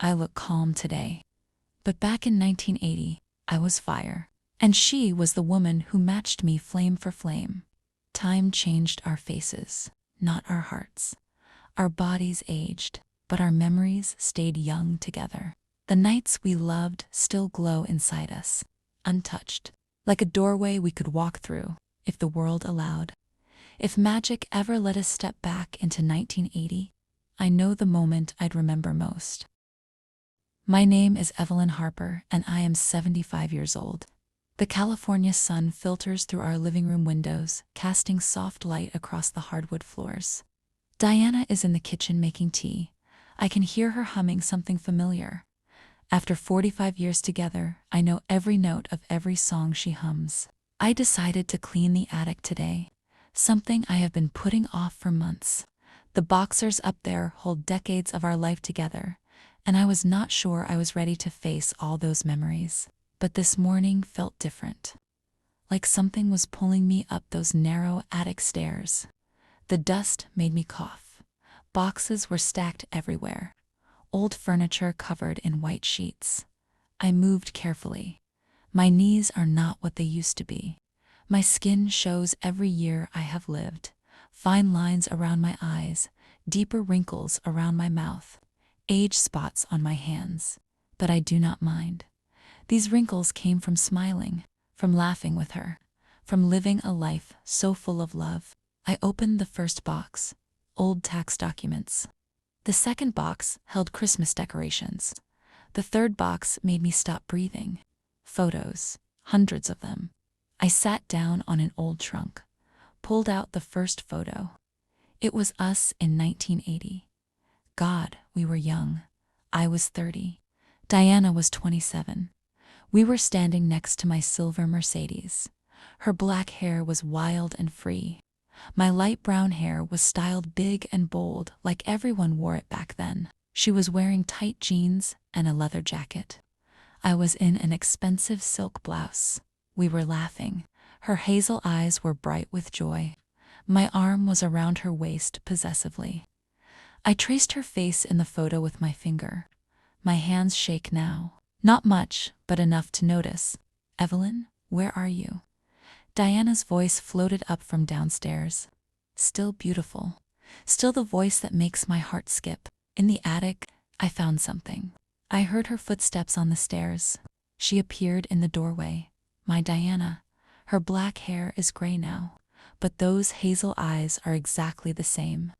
I look calm today. But back in 1980, I was fire. And she was the woman who matched me flame for flame. Time changed our faces, not our hearts. Our bodies aged, but our memories stayed young together. The nights we loved still glow inside us, untouched, like a doorway we could walk through, if the world allowed. If magic ever let us step back into 1980, I know the moment I'd remember most. My name is Evelyn Harper, and I am 75 years old. The California sun filters through our living room windows, casting soft light across the hardwood floors. Diana is in the kitchen making tea. I can hear her humming something familiar. After 45 years together, I know every note of every song she hums. I decided to clean the attic today, something I have been putting off for months. The boxers up there hold decades of our life together, and I was not sure I was ready to face all those memories. But this morning felt different. Like something was pulling me up those narrow attic stairs. The dust made me cough. Boxes were stacked everywhere. Old furniture covered in white sheets. I moved carefully. My knees are not what they used to be. My skin shows every year I have lived. Fine lines around my eyes, deeper wrinkles around my mouth, age spots on my hands. But I do not mind. These wrinkles came from smiling, from laughing with her, from living a life so full of love. I opened the first box, old tax documents. The second box held Christmas decorations. The third box made me stop breathing. Photos, hundreds of them. I sat down on an old trunk, pulled out the first photo. It was us in 1980. God, we were young. I was 30. Diana was 27. We were standing next to my silver Mercedes. Her black hair was wild and free. My light brown hair was styled big and bold, like everyone wore it back then. She was wearing tight jeans and a leather jacket. I was in an expensive silk blouse. We were laughing. Her hazel eyes were bright with joy. My arm was around her waist possessively. I traced her face in the photo with my finger. My hands shake now. Not much, but enough to notice. Evelyn, where are you? Diana's voice floated up from downstairs. Still beautiful. Still the voice that makes my heart skip. In the attic, I found something. I heard her footsteps on the stairs. She appeared in the doorway. My Diana. Her black hair is gray now, but those hazel eyes are exactly the same,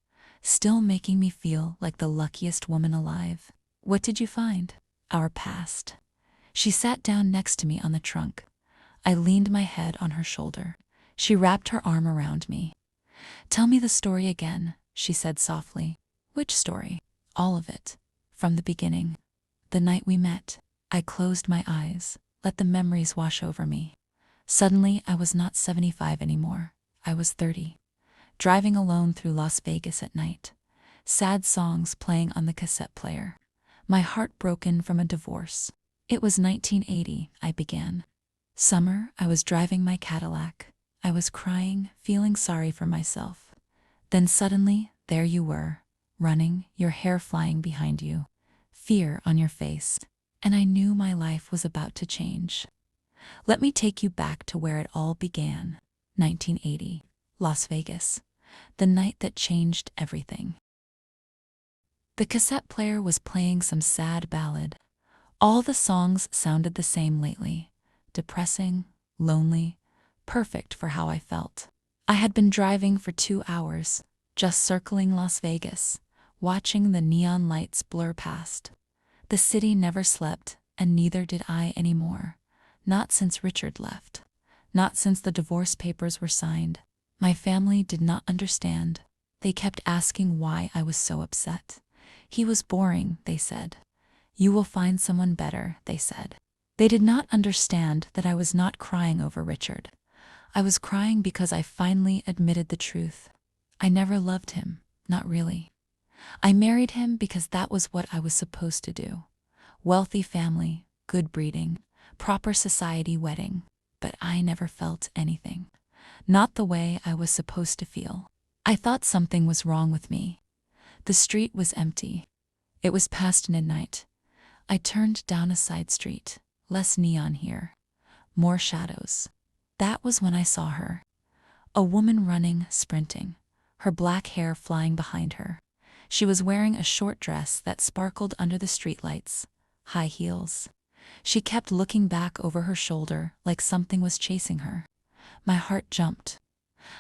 still making me feel like the luckiest woman alive. What did you find? Our past. She sat down next to me on the trunk. I leaned my head on her shoulder. She wrapped her arm around me. Tell me the story again, she said softly. Which story? All of it. From the beginning. The night we met. I closed my eyes, let the memories wash over me. Suddenly, I was not 75 anymore. I was 30. Driving alone through Las Vegas at night. Sad songs playing on the cassette player. My heart broken from a divorce. It was 1980, I began. Summer, I was driving my Cadillac. I was crying, feeling sorry for myself. Then suddenly, there you were, running, your hair flying behind you, fear on your face, and I knew my life was about to change. Let me take you back to where it all began. 1980, Las Vegas, the night that changed everything. The cassette player was playing some sad ballad. All the songs sounded the same lately. Depressing, lonely, perfect for how I felt. I had been driving for 2 hours, just circling Las Vegas, watching the neon lights blur past. The city never slept, and neither did I anymore. Not since Richard left. Not since the divorce papers were signed. My family did not understand. They kept asking why I was so upset. He was boring, they said. You will find someone better, they said. They did not understand that I was not crying over Richard. I was crying because I finally admitted the truth. I never loved him, not really. I married him because that was what I was supposed to do. Wealthy family, good breeding, proper society wedding, but I never felt anything. Not the way I was supposed to feel. I thought something was wrong with me. The street was empty. It was past midnight. I turned down a side street. Less neon here. More shadows. That was when I saw her. A woman running, sprinting. Her black hair flying behind her. She was wearing a short dress that sparkled under the streetlights. High heels. She kept looking back over her shoulder like something was chasing her. My heart jumped.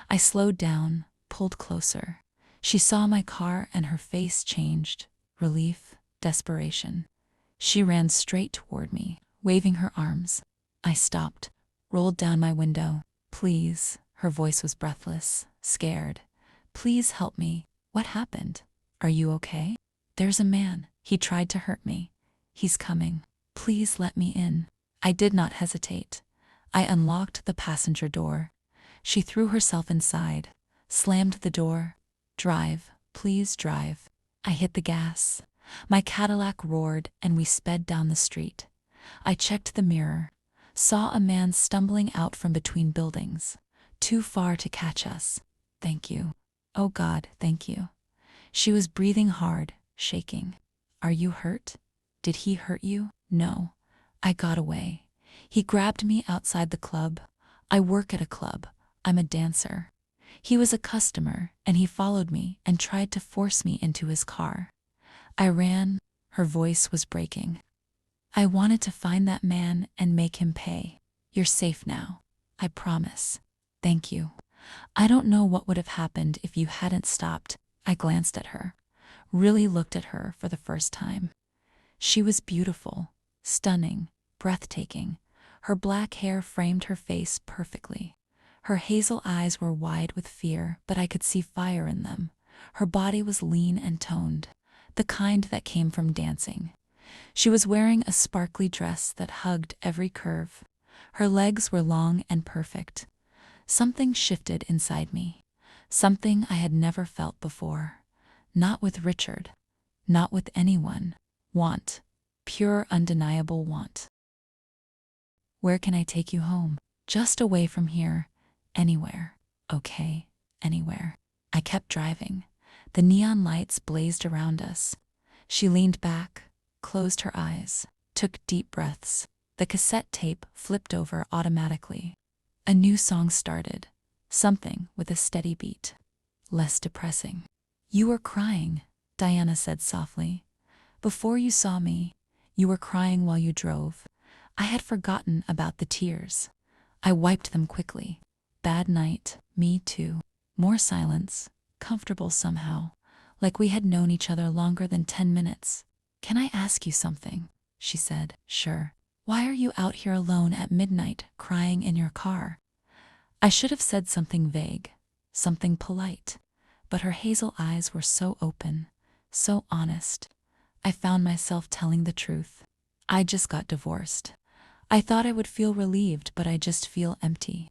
I slowed down, pulled closer. She saw my car and her face changed. Relief, desperation. She ran straight toward me, waving her arms. I stopped, rolled down my window. Please, her voice was breathless, scared. Please help me. What happened? Are you okay? There's a man. He tried to hurt me. He's coming. Please let me in. I did not hesitate. I unlocked the passenger door. She threw herself inside, slammed the door. Drive, please drive. I hit the gas. My Cadillac roared and we sped down the street. I checked the mirror, saw a man stumbling out from between buildings, too far to catch us. Thank you. Oh God, thank you. She was breathing hard, shaking. Are you hurt? Did he hurt you? No. I got away. He grabbed me outside the club. I work at a club. I'm a dancer. He was a customer, and he followed me and tried to force me into his car. I ran. Her voice was breaking. I wanted to find that man and make him pay. You're safe now. I promise. Thank you. I don't know what would have happened if you hadn't stopped. I glanced at her, really looked at her for the first time. She was beautiful, stunning, breathtaking. Her black hair framed her face perfectly. Her hazel eyes were wide with fear, but I could see fire in them. Her body was lean and toned, the kind that came from dancing. She was wearing a sparkly dress that hugged every curve. Her legs were long and perfect. Something shifted inside me. Something I had never felt before. Not with Richard. Not with anyone. Want. Pure, undeniable want. Where can I take you home? Just away from here. Anywhere. Okay. Anywhere. I kept driving. The neon lights blazed around us. She leaned back, closed her eyes, took deep breaths. The cassette tape flipped over automatically. A new song started. Something with a steady beat. Less depressing. You were crying, Diana said softly. Before you saw me, you were crying while you drove. I had forgotten about the tears. I wiped them quickly. Bad night, me too. More silence, comfortable somehow, like we had known each other longer than 10 minutes. Can I ask you something? She said. Sure. Why are you out here alone at midnight, crying in your car? I should have said something vague, something polite, but her hazel eyes were so open, so honest. I found myself telling the truth. I just got divorced. I thought I would feel relieved, but I just feel empty.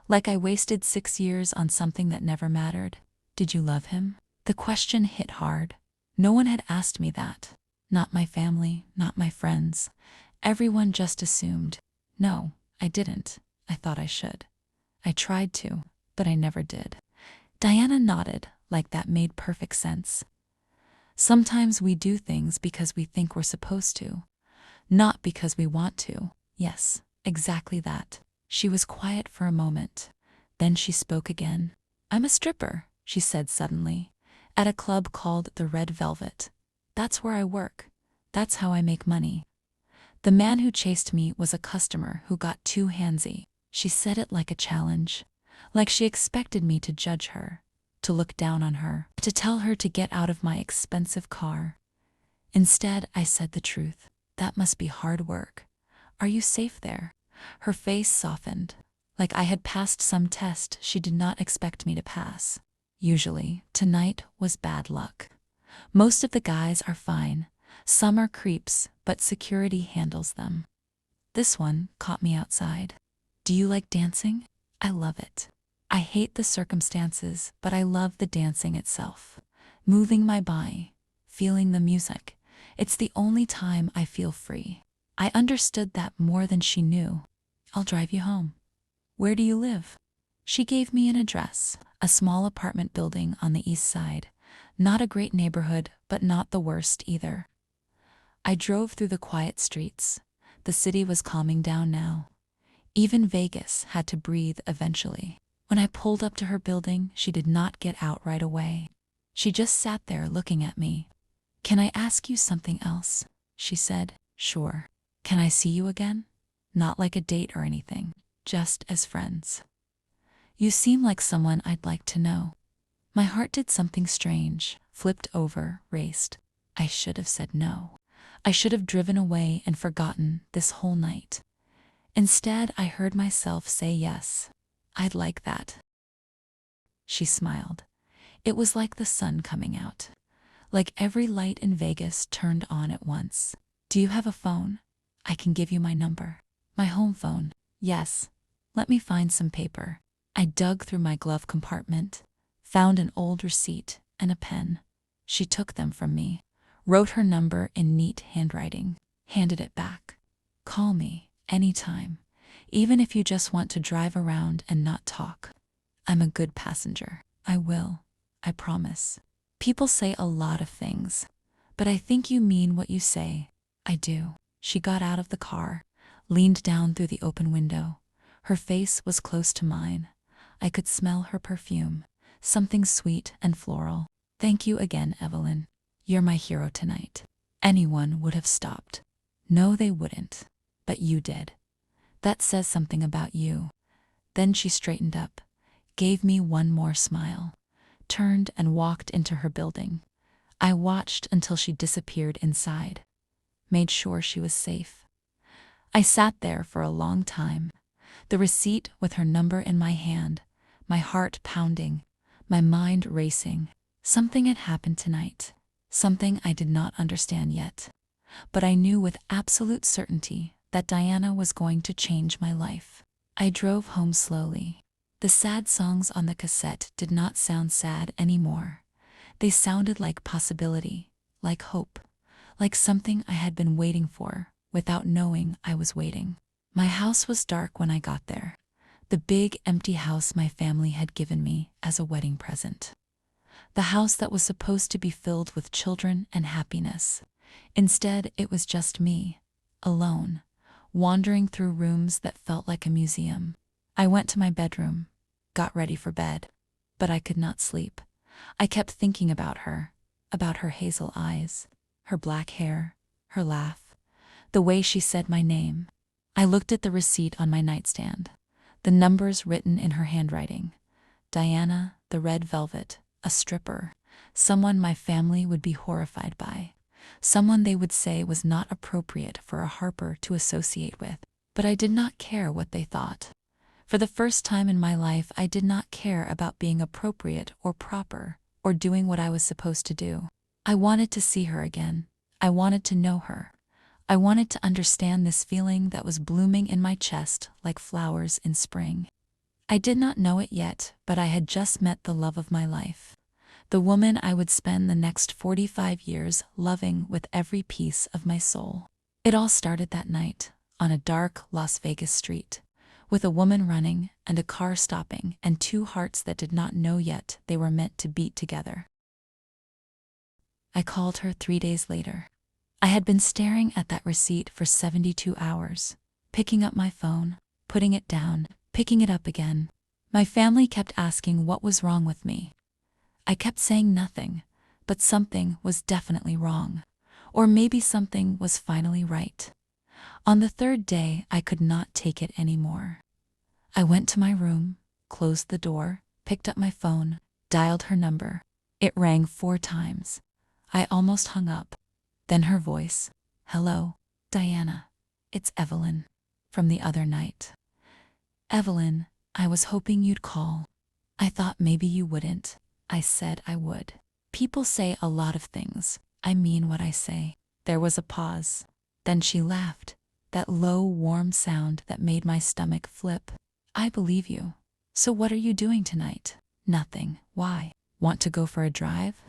Like I wasted 6 years on something that never mattered. Did you love him? The question hit hard. No one had asked me that. Not my family, not my friends. Everyone just assumed. No, I didn't. I thought I should. I tried to, but I never did. Diana nodded, like that made perfect sense. Sometimes we do things because we think we're supposed to, not because we want to. Yes, exactly that. She was quiet for a moment. Then she spoke again. I'm a stripper, she said suddenly, at a club called the Red Velvet. That's where I work. That's how I make money. The man who chased me was a customer who got too handsy. She said it like a challenge, like she expected me to judge her, to look down on her, to tell her to get out of my expensive car. Instead, I said the truth. That must be hard work. Are you safe there? Her face softened, like I had passed some test she did not expect me to pass. Usually, tonight was bad luck. Most of the guys are fine. Some are creeps, but security handles them. This one caught me outside. Do you like dancing? I love it. I hate the circumstances, but I love the dancing itself. Moving my body, feeling the music. It's the only time I feel free. I understood that more than she knew. I'll drive you home. Where do you live? She gave me an address, a small apartment building on the east side. Not a great neighborhood, but not the worst either. I drove through the quiet streets. The city was calming down now. Even Vegas had to breathe eventually. When I pulled up to her building, she did not get out right away. She just sat there looking at me. "Can I ask you something else?" she said. "Sure." "Can I see you again? Not like a date or anything, just as friends. You seem like someone I'd like to know." My heart did something strange, flipped over, raced. I should have said no. I should have driven away and forgotten this whole night. Instead, I heard myself say yes. "I'd like that." She smiled. It was like the sun coming out. Like every light in Vegas turned on at once. "Do you have a phone? I can give you my number." "My home phone?" "Yes. Let me find some paper." I dug through my glove compartment, found an old receipt and a pen. She took them from me, wrote her number in neat handwriting, handed it back. "Call me anytime, even if you just want to drive around and not talk. I'm a good passenger." "I will. I promise." "People say a lot of things, but I think you mean what you say." "I do." She got out of the car, leaned down through the open window. Her face was close to mine. I could smell her perfume, something sweet and floral. "Thank you again, Evelyn. You're my hero tonight." Anyone would have stopped. No, they wouldn't. But you did. That says something about you. Then she straightened up, gave me one more smile, turned and walked into her building. I watched until she disappeared inside, made sure she was safe. I sat there for a long time, the receipt with her number in my hand, my heart pounding, my mind racing. Something had happened tonight, something I did not understand yet. But I knew with absolute certainty that Diana was going to change my life. I drove home slowly. The sad songs on the cassette did not sound sad anymore. They sounded like possibility, like hope, like something I had been waiting for without knowing I was waiting. My house was dark when I got there. The big empty house my family had given me as a wedding present. The house that was supposed to be filled with children and happiness. Instead, it was just me, alone, wandering through rooms that felt like a museum. I went to my bedroom, got ready for bed, but I could not sleep. I kept thinking about her hazel eyes, her black hair, her laugh, the way she said my name. I looked at the receipt on my nightstand, the numbers written in her handwriting. Diana, the red velvet, a stripper, someone my family would be horrified by, someone they would say was not appropriate for a Harper to associate with. But I did not care what they thought. For the first time in my life, I did not care about being appropriate or proper, or doing what I was supposed to do. I wanted to see her again. I wanted to know her. I wanted to understand this feeling that was blooming in my chest like flowers in spring. I did not know it yet, but I had just met the love of my life. The woman I would spend the next 45 years loving with every piece of my soul. It all started that night, on a dark Las Vegas street, with a woman running and a car stopping and two hearts that did not know yet they were meant to beat together. I called her 3 days later. I had been staring at that receipt for 72 hours, picking up my phone, putting it down, picking it up again. My family kept asking what was wrong with me. I kept saying nothing, but something was definitely wrong. Or maybe something was finally right. On the third day, I could not take it anymore. I went to my room, closed the door, picked up my phone, dialed her number. It rang 4 times. I almost hung up. Then her voice. "Hello, Diana. It's Evelyn. From the other night." "Evelyn, I was hoping you'd call." "I thought maybe you wouldn't." I said I would. "People say a lot of things. I mean what I say." There was a pause. Then she laughed, that low, warm sound that made my stomach flip. "I believe you. So what are you doing tonight?" "Nothing. Why? Want to go for a drive?"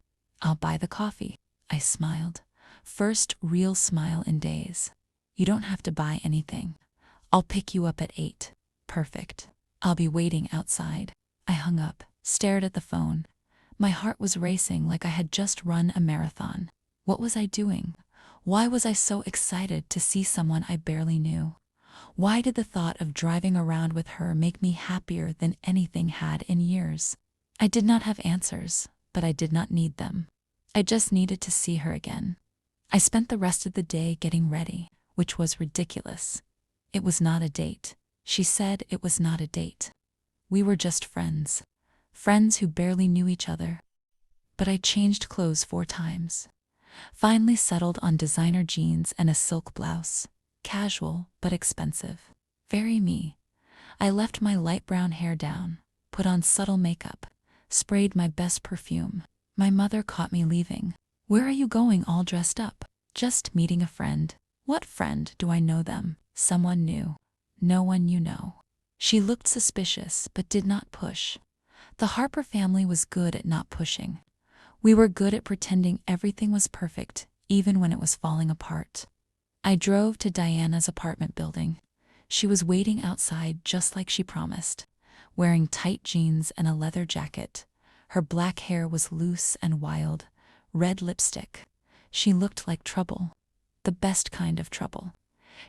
"I'll buy the coffee." I smiled. First real smile in days. "You don't have to buy anything. I'll pick you up at 8. "Perfect. I'll be waiting outside." I hung up, stared at the phone. My heart was racing like I had just run a marathon. What was I doing? Why was I so excited to see someone I barely knew? Why did the thought of driving around with her make me happier than anything had in years? I did not have answers, but I did not need them. I just needed to see her again. I spent the rest of the day getting ready, which was ridiculous. It was not a date. She said it was not a date. We were just friends. Friends who barely knew each other. But I changed clothes 4 times. Finally settled on designer jeans and a silk blouse. Casual, but expensive. Very me. I left my light brown hair down, put on subtle makeup, sprayed my best perfume. My mother caught me leaving. "Where are you going all dressed up?" "Just meeting a friend." "What friend? Do I know them?" "Someone new." "No one you know." She looked suspicious, but did not push. The Harper family was good at not pushing. We were good at pretending everything was perfect, even when it was falling apart. I drove to Diana's apartment building. She was waiting outside just like she promised, wearing tight jeans and a leather jacket. Her black hair was loose and wild, red lipstick. She looked like trouble, the best kind of trouble.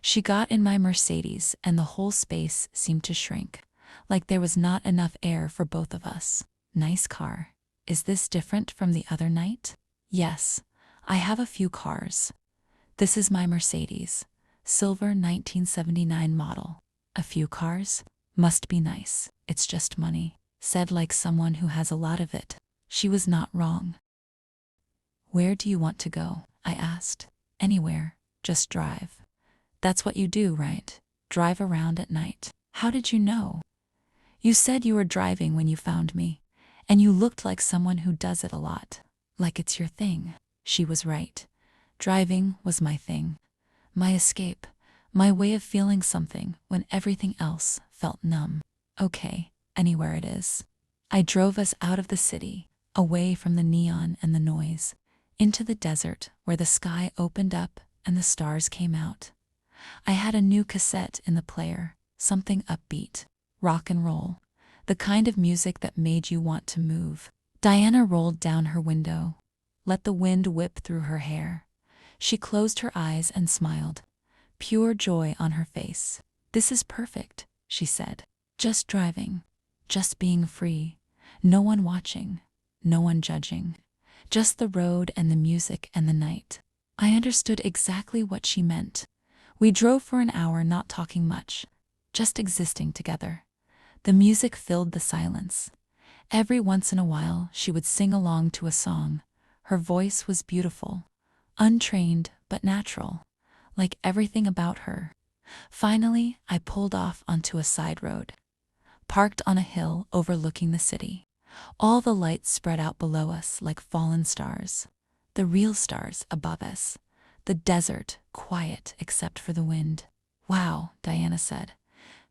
She got in my Mercedes and the whole space seemed to shrink, like there was not enough air for both of us. "Nice car. Is this different from the other night?" "Yes, I have a few cars. This is my Mercedes, silver 1979 model." "A few cars? Must be nice. It's just money," said like someone who has a lot of it. She was not wrong. "Where do you want to go?" I asked. "Anywhere, just drive." "That's what you do, right? Drive around at night." "How did you know?" "You said you were driving when you found me, and you looked like someone who does it a lot. Like it's your thing." She was right. Driving was my thing. My escape. My way of feeling something when everything else felt numb. "Okay, anywhere it is." I drove us out of the city, away from the neon and the noise, into the desert where the sky opened up and the stars came out. I had a new cassette in the player, something upbeat, rock and roll, the kind of music that made you want to move. Diana rolled down her window, let the wind whip through her hair. She closed her eyes and smiled, pure joy on her face. "This is perfect," she said. "Just driving, just being free, no one watching, no one judging, just the road and the music and the night." I understood exactly what she meant. We drove for an hour not talking much, just existing together. The music filled the silence. Every once in a while she would sing along to a song. Her voice was beautiful, untrained but natural, like everything about her. Finally, I pulled off onto a side road, parked on a hill overlooking the city. All the lights spread out below us like fallen stars, the real stars above us. The desert, quiet except for the wind. "Wow," Diana said.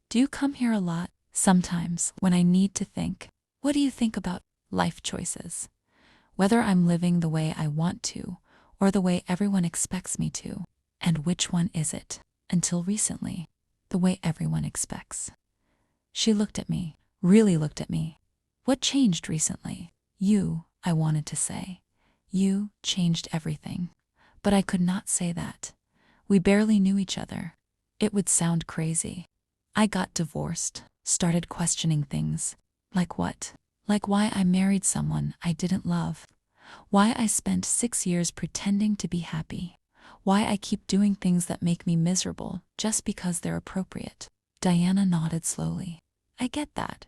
"Do you come here a lot?" "Sometimes, when I need to think." "What do you think about life choices? Whether I'm living the way I want to, or the way everyone expects me to? And which one is it?" "Until recently, the way everyone expects." She looked at me, really looked at me. "What changed recently?" "You," I wanted to say. "You changed everything." But I could not say that. We barely knew each other. It would sound crazy. I got divorced, started questioning things. Like what? Like why I married someone I didn't love. Why I spent 6 years pretending to be happy. Why I keep doing things that make me miserable just because they're appropriate. Diana nodded slowly. "I get that.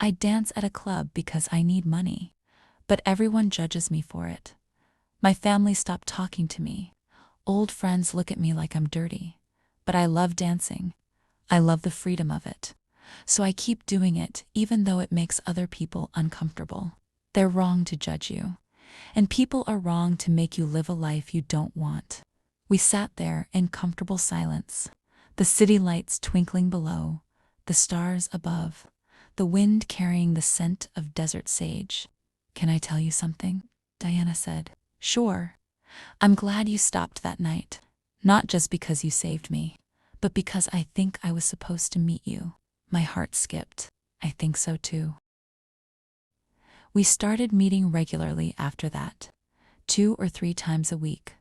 I dance at a club because I need money, but everyone judges me for it. My family stopped talking to me. Old friends look at me like I'm dirty. But I love dancing. I love the freedom of it. So I keep doing it even though it makes other people uncomfortable. They're wrong to judge you. And people are wrong to make you live a life you don't want." We sat there in comfortable silence, the city lights twinkling below, the stars above, the wind carrying the scent of desert sage. "Can I tell you something?" Diana said. "Sure. I'm glad you stopped that night. Not just because you saved me, but because I think I was supposed to meet you." My heart skipped. "I think so too." We started meeting regularly after that, 2 or 3 times a week.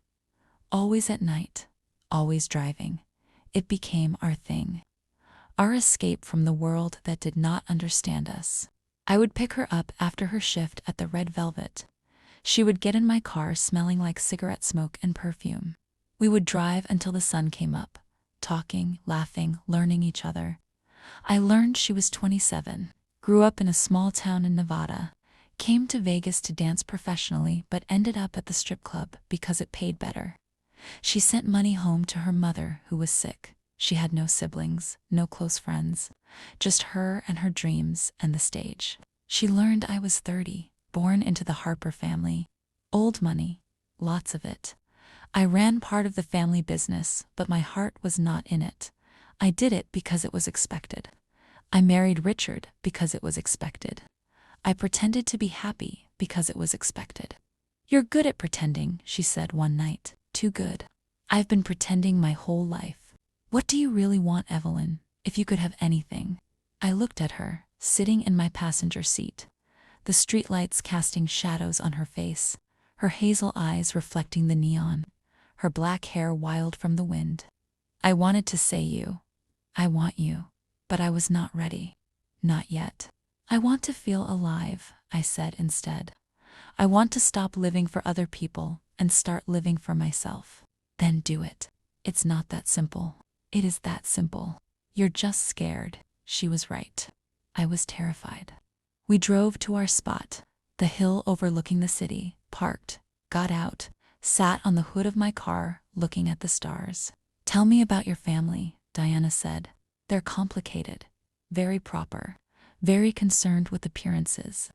Always at night, always driving. It became our thing. Our escape from the world that did not understand us. I would pick her up after her shift at the Red Velvet. She would get in my car smelling like cigarette smoke and perfume. We would drive until the sun came up, talking, laughing, learning each other. I learned she was 27, grew up in a small town in Nevada, came to Vegas to dance professionally but ended up at the strip club because it paid better. She sent money home to her mother who was sick. She had no siblings, no close friends, just her and her dreams and the stage. She learned I was 30, born into the Harper family. Old money, lots of it. I ran part of the family business, but my heart was not in it. I did it because it was expected. I married Richard because it was expected. I pretended to be happy because it was expected. "You're good at pretending," she said one night. "Too good. I've been pretending my whole life." "What do you really want, Evelyn, if you could have anything?" I looked at her, sitting in my passenger seat, the streetlights casting shadows on her face, her hazel eyes reflecting the neon, her black hair wild from the wind. I wanted to say you. I want you. But I was not ready. Not yet. "I want to feel alive," I said instead. "I want to stop living for other people and start living for myself." "Then do it. It's not that simple." "It is that simple. You're just scared." She was right. I was terrified. We drove to our spot, the hill overlooking the city, parked, got out, sat on the hood of my car, looking at the stars. "Tell me about your family," Diana said. "They're complicated, very proper, very concerned with appearances.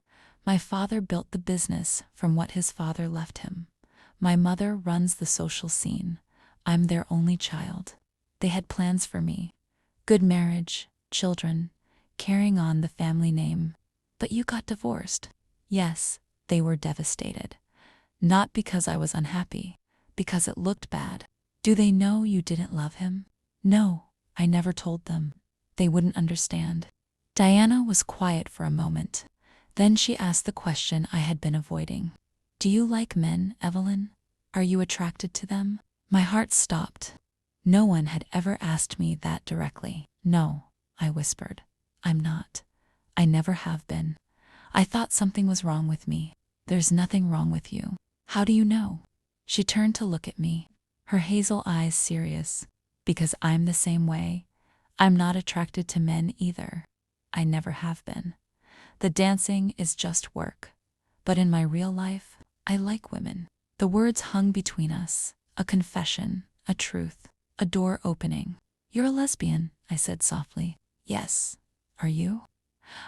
My father built the business from what his father left him. My mother runs the social scene. I'm their only child. They had plans for me. Good marriage, children, carrying on the family name. But you got divorced." "Yes," they were devastated. "Not because I was unhappy, because it looked bad." "Do they know you didn't love him?" "No, I never told them. They wouldn't understand." Diana was quiet for a moment. Then she asked the question I had been avoiding. "Do you like men, Evelyn? Are you attracted to them?" My heart stopped. No one had ever asked me that directly. "No," I whispered. "I'm not. I never have been. I thought something was wrong with me." "There's nothing wrong with you." "How do you know?" She turned to look at me, her hazel eyes serious. "Because I'm the same way. I'm not attracted to men either. I never have been. The dancing is just work. But in my real life, I like women." The words hung between us, a confession, a truth, a door opening. "You're a lesbian," I said softly. "Yes. Are you?"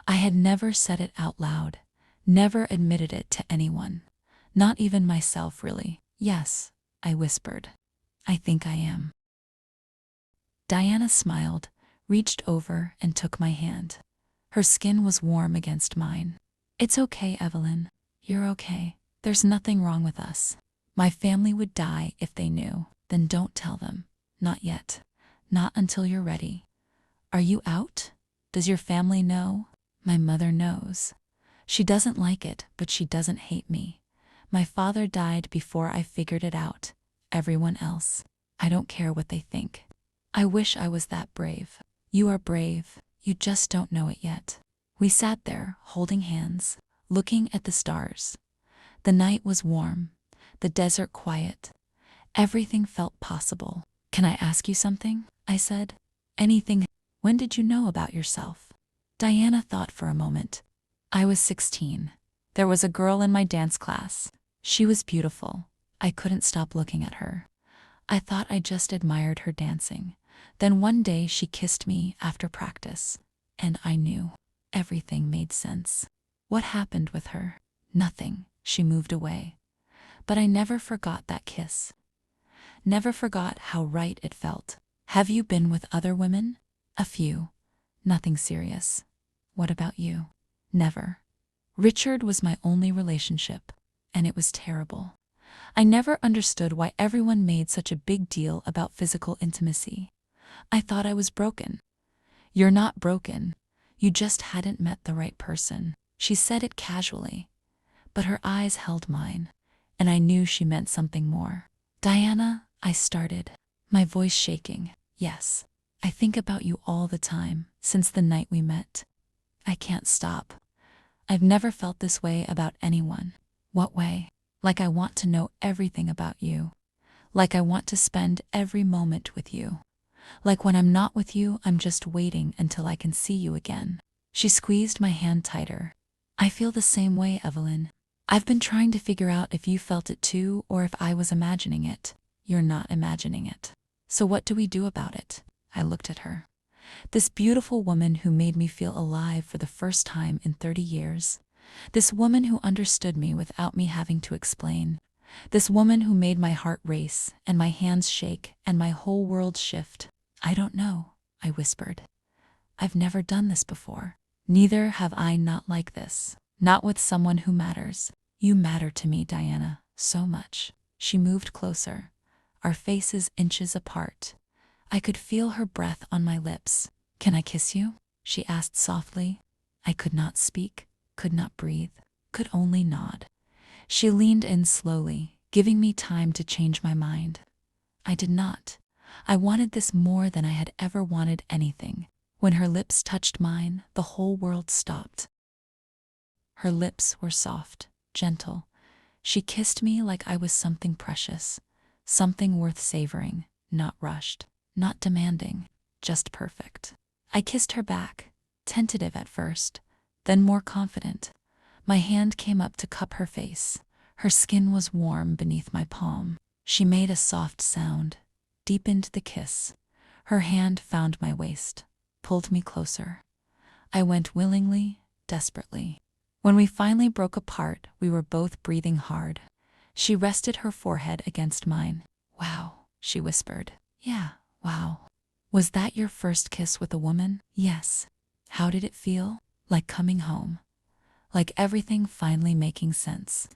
I had never said it out loud, never admitted it to anyone, not even myself really. "Yes," I whispered. "I think I am." Diana smiled, reached over and took my hand. Her skin was warm against mine. "It's okay, Evelyn. You're okay. There's nothing wrong with us. My family would die if they knew." "Then don't tell them. Not yet. Not until you're ready." "Are you out? Does your family know?" "My mother knows. She doesn't like it, but she doesn't hate me. My father died before I figured it out. Everyone else. I don't care what they think. I wish I was that brave." "You are brave. You just don't know it yet." We sat there, holding hands, looking at the stars. The night was warm, the desert quiet. Everything felt possible. "Can I ask you something?" I said. "Anything." "When did you know about yourself?" Diana thought for a moment. "I was 16. There was a girl in my dance class. She was beautiful. I couldn't stop looking at her. I thought I just admired her dancing. Then one day she kissed me after practice. And I knew. Everything made sense." "What happened with her?" "Nothing. She moved away. But I never forgot that kiss. Never forgot how right it felt." "Have you been with other women?" "A few. Nothing serious." "What about you?" "Never. Richard was my only relationship, and it was terrible. I never understood why everyone made such a big deal about physical intimacy. I thought I was broken." "You're not broken. You just hadn't met the right person." She said it casually, but her eyes held mine, and I knew she meant something more. "Diana, I started, my voice shaking. Yes, I think about you all the time, since the night we met. I can't stop. I've never felt this way about anyone. What way? Like I want to know everything about you. Like I want to spend every moment with you. Like when I'm not with you, I'm just waiting until I can see you again. She squeezed my hand tighter. I feel the same way, Evelyn. I've been trying to figure out if you felt it too or if I was imagining it. You're not imagining it. So what do we do about it? I looked at her. This beautiful woman who made me feel alive for the first time in 30 years. This woman who understood me without me having to explain. This woman who made my heart race and my hands shake and my whole world shift. I don't know, I whispered. I've never done this before. Neither have I, not like this. Not with someone who matters. You matter to me, Diana, so much. She moved closer, our faces inches apart. I could feel her breath on my lips. Can I kiss you? She asked softly. I could not speak, could not breathe, could only nod. She leaned in slowly, giving me time to change my mind. I did not. I wanted this more than I had ever wanted anything. When her lips touched mine, the whole world stopped. Her lips were soft, gentle. She kissed me like I was something precious, something worth savoring, not rushed, not demanding, just perfect. I kissed her back, tentative at first, then more confident. My hand came up to cup her face. Her skin was warm beneath my palm. She made a soft sound, deepened the kiss. Her hand found my waist, pulled me closer. I went willingly, desperately. When we finally broke apart, we were both breathing hard. She rested her forehead against mine. Wow, she whispered. Yeah, wow. Was that your first kiss with a woman? Yes. How did it feel? Like coming home. Like everything finally making sense.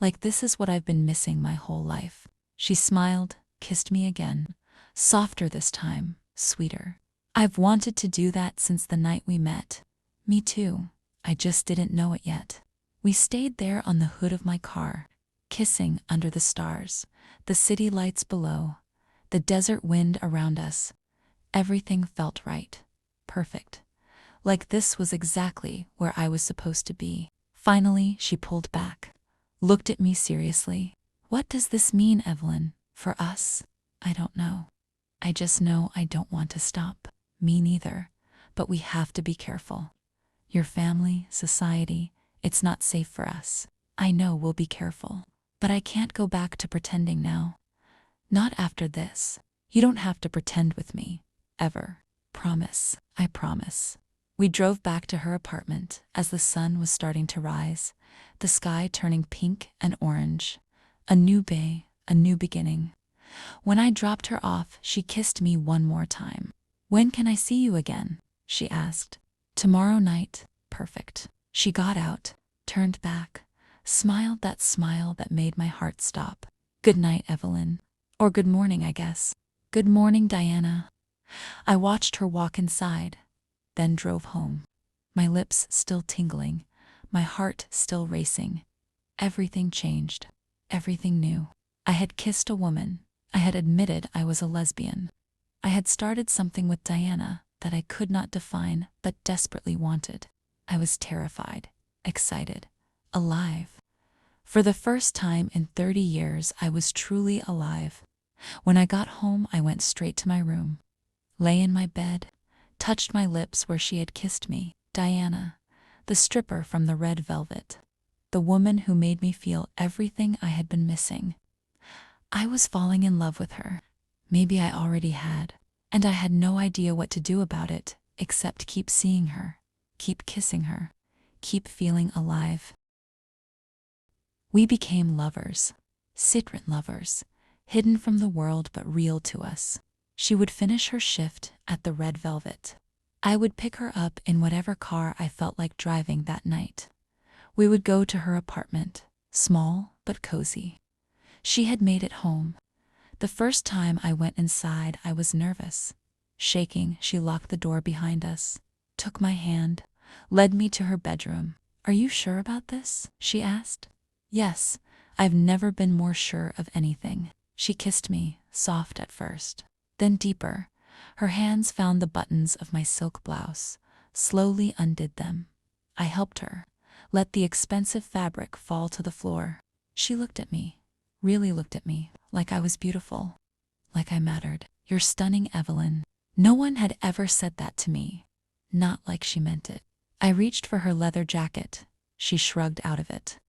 Like this is what I've been missing my whole life. She smiled, kissed me again. Softer this time, sweeter. I've wanted to do that since the night we met. Me too. I just didn't know it yet. We stayed there on the hood of my car, kissing under the stars, the city lights below, the desert wind around us. Everything felt right. Perfect. Like this was exactly where I was supposed to be. Finally, she pulled back, looked at me seriously. What does this mean, Evelyn? For us? I don't know. I just know I don't want to stop. Me neither. But we have to be careful. Your family, society, it's not safe for us. I know we'll be careful. But I can't go back to pretending now. Not after this. You don't have to pretend with me. Ever. Promise. I promise. We drove back to her apartment as the sun was starting to rise, the sky turning pink and orange. A new day, a new beginning. When I dropped her off, she kissed me one more time. When can I see you again? She asked. Tomorrow night. Perfect. She got out, turned back, smiled that smile that made my heart stop. Good night, Evelyn. Or good morning, I guess. Good morning, Diana. I watched her walk inside, then drove home. My lips still tingling, my heart still racing. Everything changed. Everything new. I had kissed a woman. I had admitted I was a lesbian. I had started something with Diana that I could not define but desperately wanted. I was terrified, excited, alive. For the first time in 30 years, I was truly alive. When I got home, I went straight to my room, lay in my bed, touched my lips where she had kissed me. Diana, the stripper from the red velvet, the woman who made me feel everything I had been missing. I was falling in love with her. Maybe I already had, and I had no idea what to do about it except keep seeing her, keep kissing her, keep feeling alive. We became lovers, secret lovers, hidden from the world but real to us. She would finish her shift at the red velvet. I would pick her up in whatever car I felt like driving that night. We would go to her apartment, small but cozy. She had made it home. The first time I went inside, I was nervous. Shaking, she locked the door behind us, took my hand, led me to her bedroom. Are you sure about this? She asked. Yes, I've never been more sure of anything. She kissed me, soft at first, then deeper. Her hands found the buttons of my silk blouse, slowly undid them. I helped her, let the expensive fabric fall to the floor. She looked at me, really looked at me, like I was beautiful, like I mattered. "You're stunning, Evelyn." No one had ever said that to me, not like she meant it. I reached for her leather jacket. She shrugged out of it.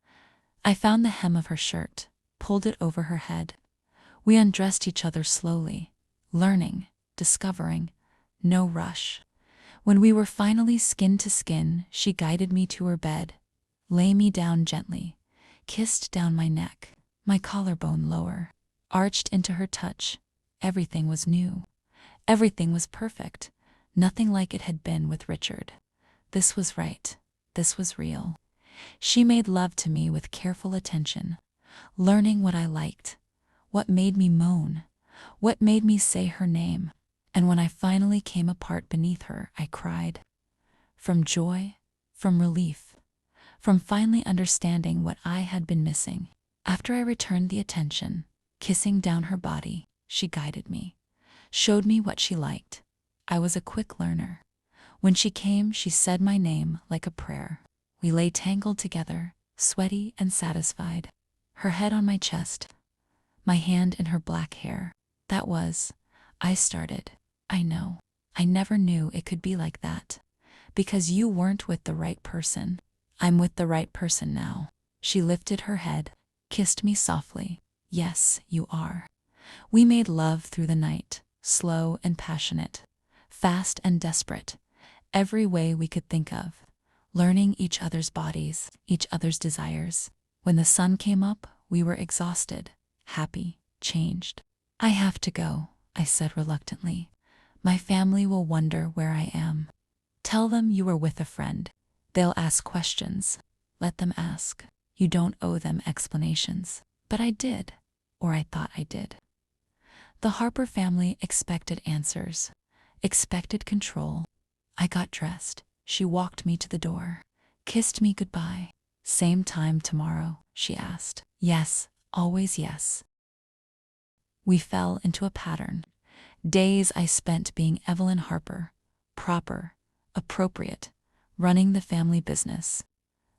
I found the hem of her shirt, pulled it over her head. We undressed each other slowly, learning, discovering, no rush. When we were finally skin to skin, she guided me to her bed, lay me down gently, kissed down my neck, my collarbone lower, arched into her touch. Everything was new. Everything was perfect. Nothing like it had been with Richard. This was right. This was real. She made love to me with careful attention, learning what I liked, what made me moan, what made me say her name. And when I finally came apart beneath her, I cried. From joy, from relief, from finally understanding what I had been missing. After I returned the attention, kissing down her body, she guided me, showed me what she liked. I was a quick learner. When she came, she said my name like a prayer. We lay tangled together, sweaty and satisfied, her head on my chest, my hand in her black hair. I started. I know. I never knew it could be like that. Because you weren't with the right person. I'm with the right person now. She lifted her head, kissed me softly. Yes, you are. We made love through the night, slow and passionate, fast and desperate, every way we could think of, learning each other's bodies, each other's desires. When the sun came up, we were exhausted, happy, changed. "I have to go," I said reluctantly. "My family will wonder where I am." "Tell them you were with a friend. They'll ask questions. Let them ask. You don't owe them explanations." But I did, or I thought I did. The Harper family expected answers, expected control. I got dressed. She walked me to the door, kissed me goodbye. "Same time tomorrow?" she asked. "Yes, always yes." We fell into a pattern. Days I spent being Evelyn Harper, proper, appropriate, running the family business,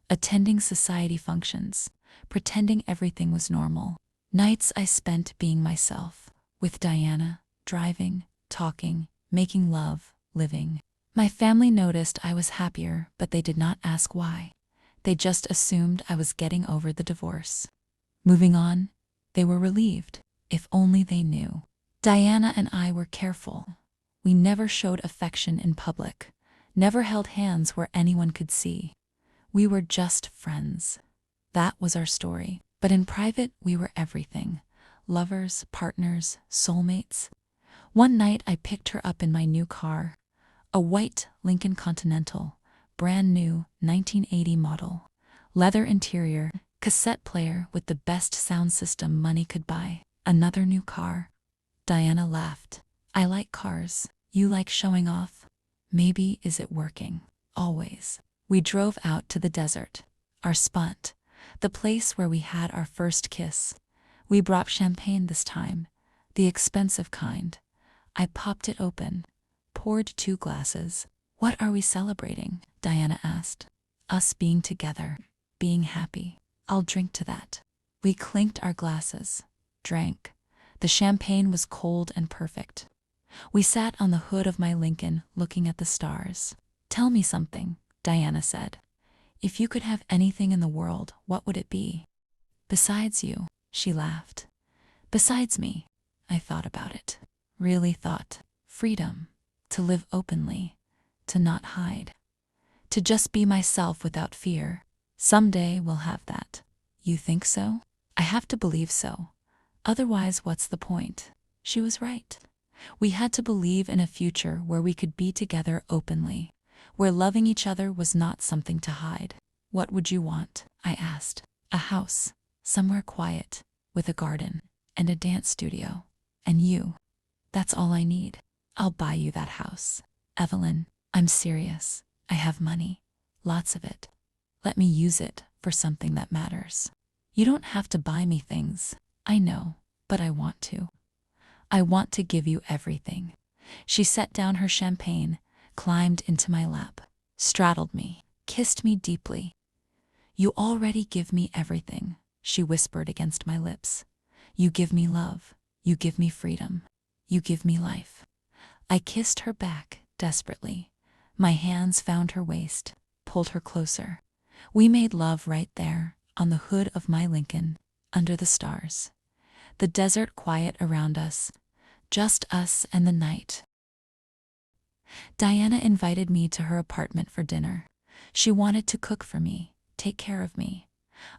attending society functions, pretending everything was normal. Nights I spent being myself, with Diana, driving, talking, making love, living. My family noticed I was happier, but they did not ask why. They just assumed I was getting over the divorce. Moving on, they were relieved, if only they knew. Diana and I were careful. We never showed affection in public, never held hands where anyone could see. We were just friends. That was our story. But in private, we were everything. Lovers, partners, soulmates. One night I picked her up in my new car, a white Lincoln Continental, brand new 1980 model, leather interior, cassette player with the best sound system money could buy. Another new car. Diana laughed. "I like cars. You like showing off. Maybe is it working? Always." We drove out to the desert, our spot, the place where we had our first kiss. We brought champagne this time, the expensive kind. I popped it open, poured 2 glasses. "What are we celebrating?" Diana asked. "Us being together, being happy." "I'll drink to that." We clinked our glasses, drank. The champagne was cold and perfect. We sat on the hood of my Lincoln looking at the stars. "Tell me something," Diana said. "If you could have anything in the world, what would it be?" "Besides you," she laughed. "Besides me." I thought about it. Really thought. Freedom. To live openly. To not hide. To just be myself without fear. Someday we'll have that. You think so? I have to believe so. Otherwise, what's the point? She was right. We had to believe in a future where we could be together openly, where loving each other was not something to hide. "What would you want?" I asked. "A house, somewhere quiet, with a garden, and a dance studio. And you. That's all I need. I'll buy you that house." "Evelyn, I'm serious. I have money. Lots of it. Let me use it for something that matters." "You don't have to buy me things. I know. but I want to. I want to give you everything. She set down her champagne, climbed into my lap, straddled me, kissed me deeply. You already give me everything, she whispered against my lips. You give me love. You give me freedom. You give me life. I kissed her back, desperately. My hands found her waist, pulled her closer. We made love right there, on the hood of my Lincoln, under the stars. The desert quiet around us, just us and the night. Diana invited me to her apartment for dinner. She wanted to cook for me, take care of me.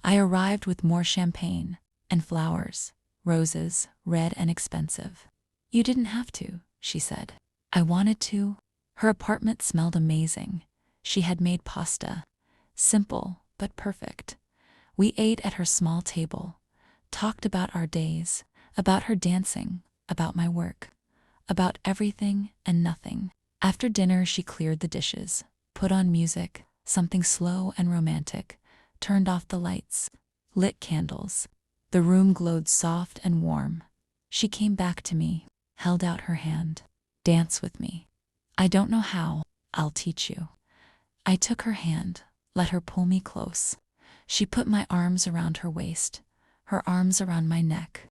I arrived with more champagne and flowers, roses, red and expensive. You didn't have to, she said. I wanted to. Her apartment smelled amazing. She had made pasta, simple but perfect. We ate at her small table, talked about our days, about her dancing, about my work, about everything and nothing. After dinner, she cleared the dishes, put on music, something slow and romantic, turned off the lights, lit candles. The room glowed soft and warm. She came back to me, held out her hand. Dance with me. I don't know how. I'll teach you. I took her hand, let her pull me close. She put my arms around her waist, her arms around my neck.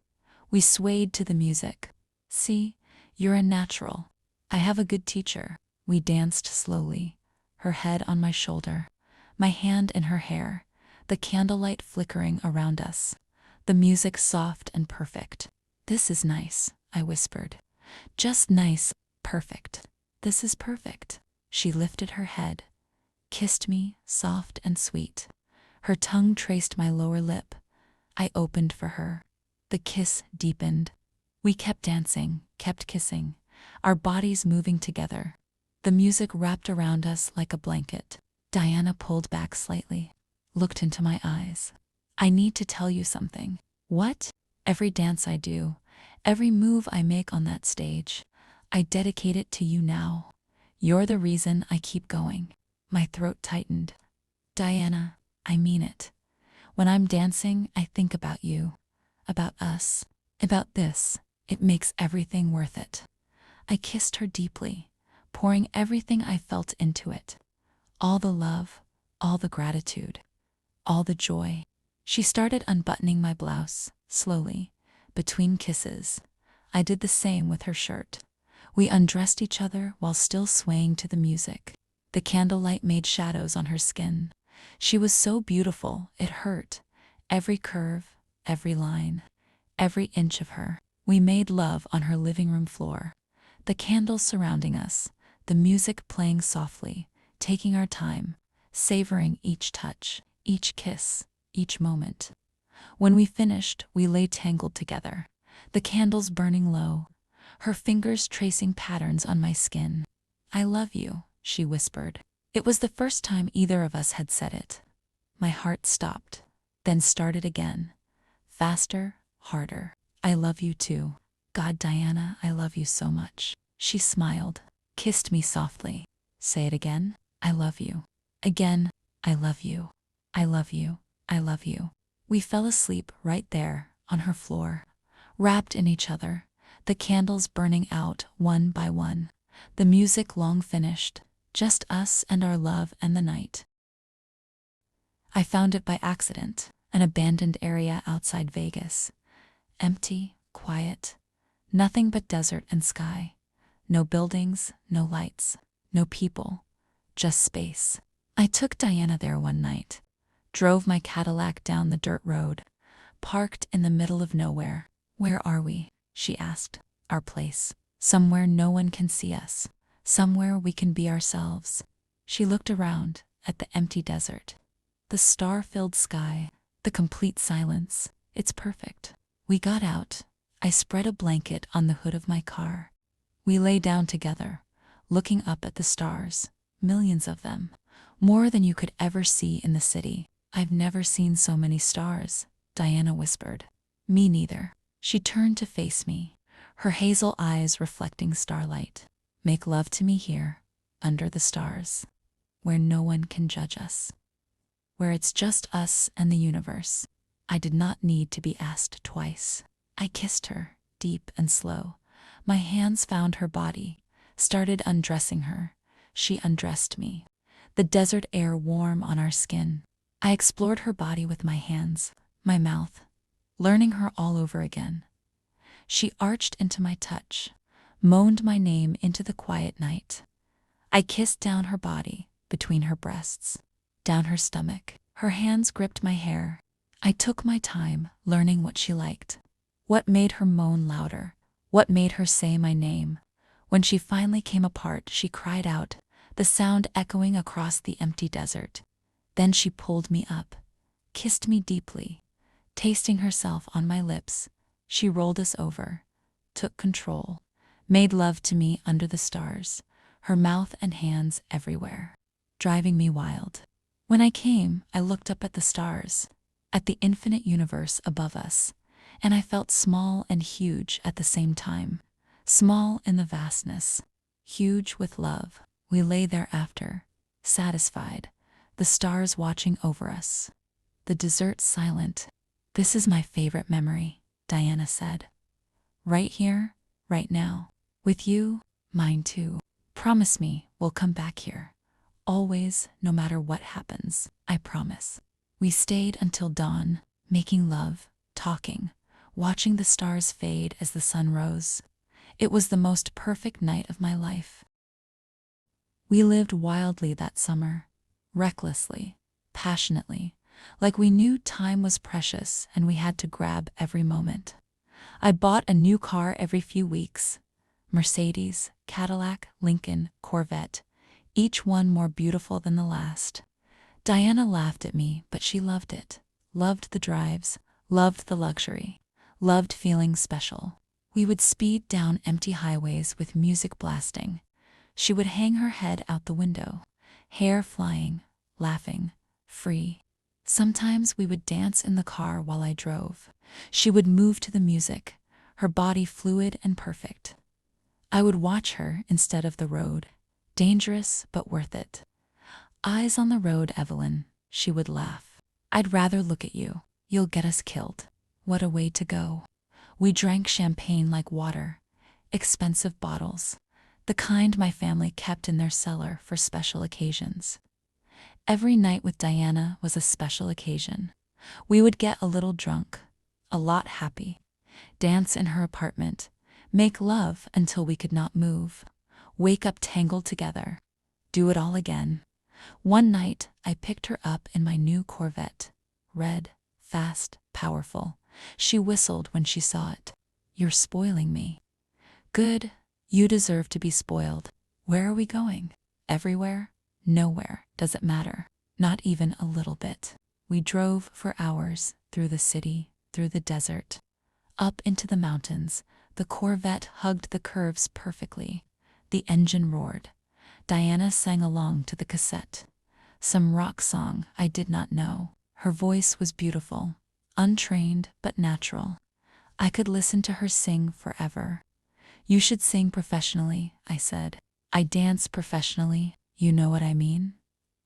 We swayed to the music. See, you're a natural. I have a good teacher. We danced slowly, her head on my shoulder, my hand in her hair, the candlelight flickering around us, the music soft and perfect. This is nice, I whispered. Just nice, perfect. This is perfect. She lifted her head, kissed me, soft and sweet. Her tongue traced my lower lip. I opened for her. The kiss deepened. We kept dancing, kept kissing, our bodies moving together. The music wrapped around us like a blanket. Diana pulled back slightly, looked into my eyes. I need to tell you something. What? Every dance I do, every move I make on that stage, I dedicate it to you now. You're the reason I keep going. My throat tightened. Diana, I mean it. When I'm dancing, I think about you, about us, about this. It makes everything worth it. I kissed her deeply, pouring everything I felt into it. All the love, all the gratitude, all the joy. She started unbuttoning my blouse, slowly, between kisses. I did the same with her shirt. We undressed each other while still swaying to the music. The candlelight made shadows on her skin. She was so beautiful, it hurt. Every curve, every line, every inch of her. We made love on her living room floor. The candles surrounding us, the music playing softly, taking our time, savoring each touch, each kiss, each moment. When we finished, we lay tangled together, the candles burning low, her fingers tracing patterns on my skin. I love you, she whispered. It was the first time either of us had said it. My heart stopped, then started again. Faster, harder. I love you too. God, Diana, I love you so much. She smiled, kissed me softly. Say it again. I love you. Again, I love you. I love you. I love you. We fell asleep right there, on her floor, wrapped in each other, the candles burning out one by one, the music long finished, just us and our love and the night. I found it by accident, an abandoned area outside Vegas. Empty, quiet, nothing but desert and sky. No buildings, no lights, no people, just space. I took Diana there one night, drove my Cadillac down the dirt road, parked in the middle of nowhere. Where are we? She asked. Our place. Somewhere no one can see us. Somewhere we can be ourselves. She looked around at the empty desert, the star-filled sky, the complete silence. It's perfect. We got out. I spread a blanket on the hood of my car. We lay down together, looking up at the stars, millions of them, more than you could ever see in the city. I've never seen so many stars, Diana whispered. Me neither. She turned to face me, her hazel eyes reflecting starlight. Make love to me here, under the stars, where no one can judge us, where it's just us and the universe. I did not need to be asked twice. I kissed her, deep and slow. My hands found her body, started undressing her. She undressed me. The desert air warm on our skin. I explored her body with my hands, my mouth, learning her all over again. She arched into my touch, moaned my name into the quiet night. I kissed down her body, between her breasts, down her stomach. Her hands gripped my hair. I took my time, learning what she liked. What made her moan louder? What made her say my name? When she finally came apart, she cried out, the sound echoing across the empty desert. Then she pulled me up, kissed me deeply, tasting herself on my lips. She rolled us over, took control, made love to me under the stars, her mouth and hands everywhere, driving me wild. When I came, I looked up at the stars, at the infinite universe above us, and I felt small and huge at the same time. Small in the vastness, huge with love. We lay there after, satisfied, the stars watching over us, the desert silent. This is my favorite memory, Diana said. Right here, right now. With you, mine too. Promise me we'll come back here. Always, no matter what happens, I promise. We stayed until dawn, making love, talking, watching the stars fade as the sun rose. It was the most perfect night of my life. We lived wildly that summer, recklessly, passionately, like we knew time was precious and we had to grab every moment. I bought a new car every few weeks. Mercedes, Cadillac, Lincoln, Corvette, each one more beautiful than the last. Diana laughed at me, but she loved it. Loved the drives, loved the luxury, loved feeling special. We would speed down empty highways with music blasting. She would hang her head out the window, hair flying, laughing, free. Sometimes we would dance in the car while I drove. She would move to the music, her body fluid and perfect. I would watch her instead of the road. Dangerous, but worth it. Eyes on the road, Evelyn, she would laugh. I'd rather look at you. You'll get us killed. What a way to go. We drank champagne like water, expensive bottles, the kind my family kept in their cellar for special occasions. Every night with Diana was a special occasion. We would get a little drunk, a lot happy, dance in her apartment, make love until we could not move, wake up tangled together, do it all again. One night, I picked her up in my new Corvette, red, fast, powerful. She whistled when she saw it. You're spoiling me. Good, you deserve to be spoiled. Where are we going? Everywhere? Nowhere. Does it matter? Not even a little bit. We drove for hours, through the city, through the desert, up into the mountains. The Corvette hugged the curves perfectly. The engine roared. Diana sang along to the cassette. Some rock song I did not know. Her voice was beautiful, untrained but natural. I could listen to her sing forever. You should sing professionally, I said. I dance professionally, you know what I mean?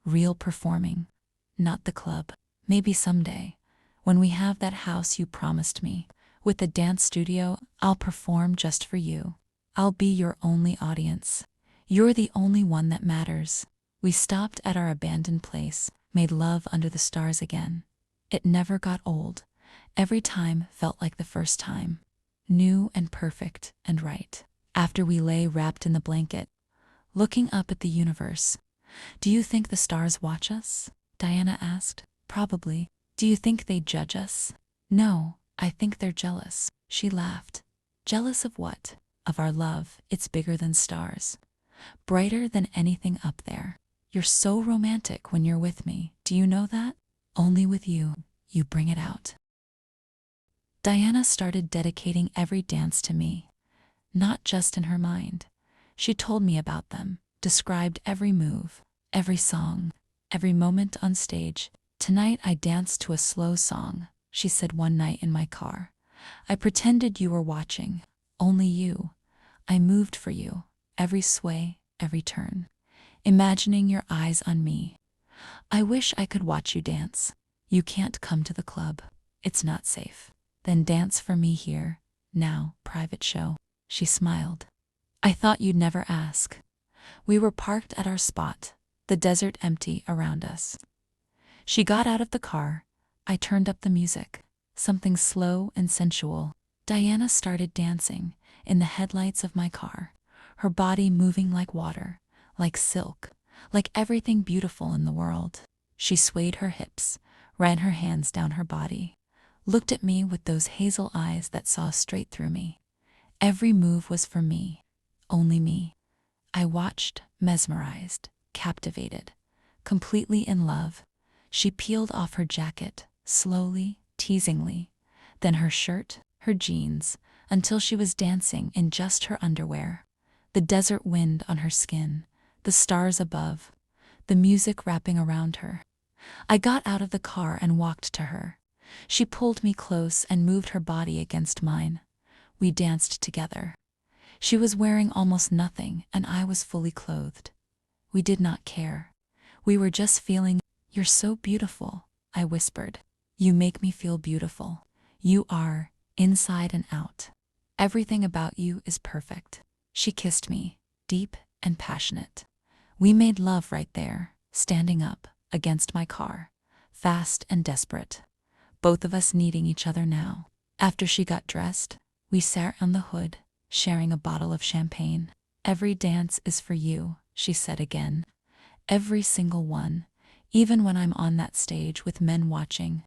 Real performing, not the club. Maybe someday, when we have that house you promised me, with the dance studio, I'll perform just for you. I'll be your only audience. You're the only one that matters. We stopped at our abandoned place, made love under the stars again. It never got old. Every time felt like the first time. New and perfect and right. After we lay wrapped in the blanket, looking up at the universe. Do you think the stars watch us? Diana asked. Probably. Do you think they judge us? No, I think they're jealous. She laughed. Jealous of what? Of our love. It's bigger than stars. Brighter than anything up there. You're so romantic when you're with me. Do you know that? Only with you. You bring it out. Diana started dedicating every dance to me. Not just in her mind. She told me about them, described every move, every song, every moment on stage. Tonight I danced to a slow song, she said one night in my car. I pretended you were watching, only you. I moved for you, every sway, every turn, imagining your eyes on me. I wish I could watch you dance. You can't come to the club. It's not safe. Then dance for me here, now, private show. She smiled. I thought you'd never ask. We were parked at our spot, the desert empty around us. She got out of the car. I turned up the music, something slow and sensual. Diana started dancing in the headlights of my car, her body moving like water, like silk, like everything beautiful in the world. She swayed her hips, ran her hands down her body, looked at me with those hazel eyes that saw straight through me. Every move was for me, only me. I watched, mesmerized, captivated, completely in love. She peeled off her jacket, slowly, teasingly, then her shirt, her jeans, until she was dancing in just her underwear. The desert wind on her skin, the stars above, the music wrapping around her. I got out of the car and walked to her. She pulled me close and moved her body against mine. We danced together. She was wearing almost nothing, and I was fully clothed. We did not care. We were just feeling. You're so beautiful, I whispered. You make me feel beautiful. You are, inside and out. Everything about you is perfect. She kissed me, deep and passionate. We made love right there, standing up, against my car, fast and desperate. Both of us needing each other now. After she got dressed, we sat on the hood, sharing a bottle of champagne. Every dance is for you, she said again. Every single one, even when I'm on that stage with men watching.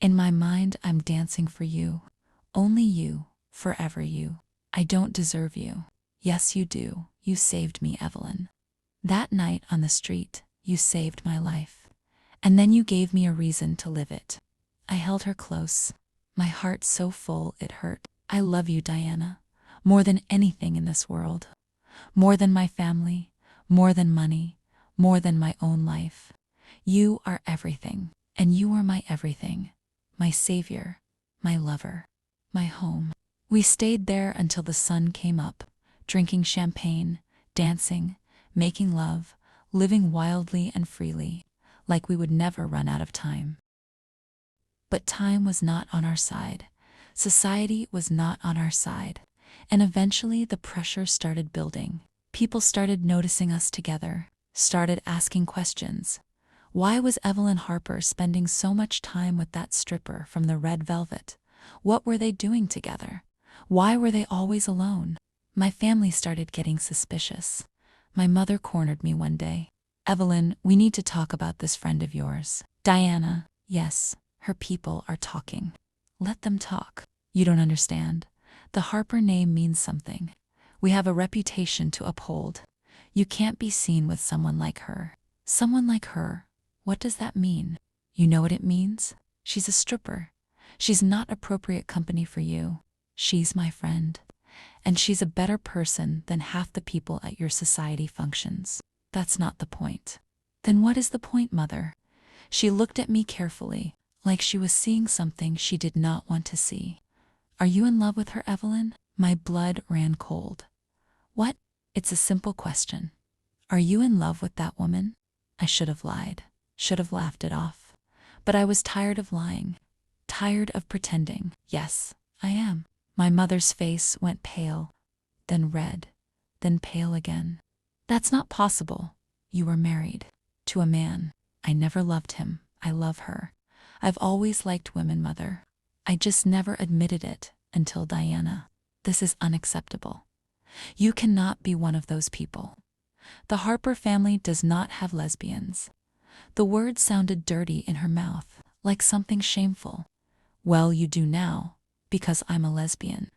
In my mind, I'm dancing for you. Only you, forever you. I don't deserve you. Yes, you do. You saved me, Evelyn. That night on the street, you saved my life. And then you gave me a reason to live it. I held her close, my heart so full it hurt. I love you, Diana, more than anything in this world. More than my family, more than money, more than my own life. You are everything, and you are my everything. My savior, my lover, my home. We stayed there until the sun came up, drinking champagne, dancing, making love, living wildly and freely, like we would never run out of time. But time was not on our side. Society was not on our side. And eventually the pressure started building. People started noticing us together, started asking questions. Why was Evelyn Harper spending so much time with that stripper from the Red Velvet? What were they doing together? Why were they always alone? My family started getting suspicious. My mother cornered me one day. Evelyn, we need to talk about this friend of yours. Diana, yes, her people are talking. Let them talk. You don't understand. The Harper name means something. We have a reputation to uphold. You can't be seen with someone like her. Someone like her. What does that mean? You know what it means? She's a stripper. She's not appropriate company for you. She's my friend. And she's a better person than half the people at your society functions. That's not the point. Then what is the point, Mother? She looked at me carefully, like she was seeing something she did not want to see. Are you in love with her, Evelyn? My blood ran cold. What? It's a simple question. Are you in love with that woman? I should have lied, should have laughed it off. But I was tired of lying, tired of pretending. Yes, I am. My mother's face went pale, then red, then pale again. That's not possible. You were married to a man. I never loved him. I love her. I've always liked women, Mother. I just never admitted it until Diana. This is unacceptable. You cannot be one of those people. The Harper family does not have lesbians. The word sounded dirty in her mouth, like something shameful. Well, you do now, because I'm a lesbian,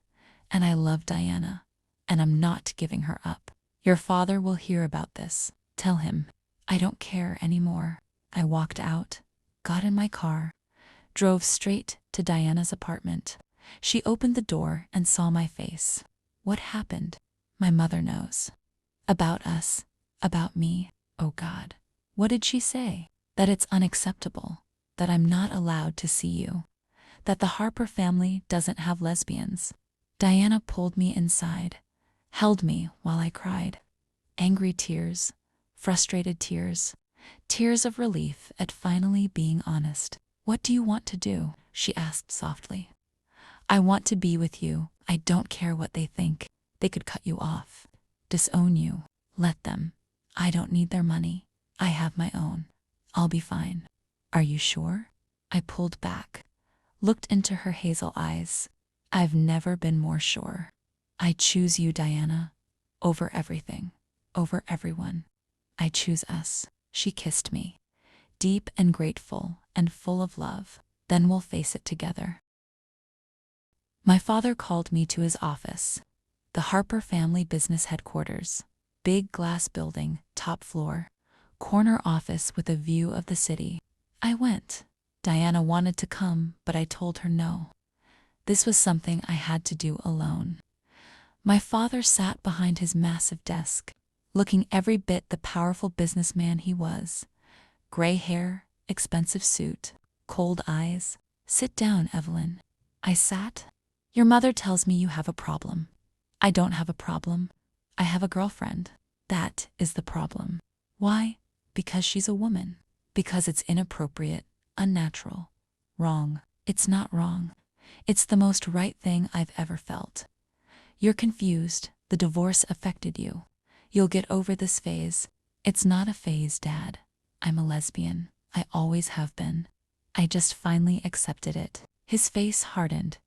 and I love Diana, and I'm not giving her up. Your father will hear about this. Tell him. I don't care anymore. I walked out, got in my car, drove straight to Diana's apartment. She opened the door and saw my face. What happened? My mother knows. About us, about me. Oh God. What did she say? That it's unacceptable, that I'm not allowed to see you, that the Harper family doesn't have lesbians. Diana pulled me inside, held me while I cried. Angry tears, frustrated tears, tears of relief at finally being honest. What do you want to do? She asked softly. I want to be with you. I don't care what they think. They could cut you off, disown you. Let them. I don't need their money. I have my own. I'll be fine. Are you sure? I pulled back, looked into her hazel eyes. I've never been more sure. I choose you, Diana, over everything, over everyone. I choose us. She kissed me, deep and grateful and full of love. Then we'll face it together. My father called me to his office, the Harper family business headquarters, big glass building, top floor, corner office with a view of the city. I went. Diana wanted to come, but I told her no. This was something I had to do alone. My father sat behind his massive desk, looking every bit the powerful businessman he was. Gray hair, expensive suit, cold eyes. Sit down, Evelyn. I sat. Your mother tells me you have a problem. I don't have a problem. I have a girlfriend. That is the problem. Why? Because she's a woman. Because it's inappropriate, unnatural, wrong. It's not wrong. It's the most right thing I've ever felt. You're confused. The divorce affected you. You'll get over this phase. It's not a phase, Dad. I'm a lesbian. I always have been. I just finally accepted it. His face hardened.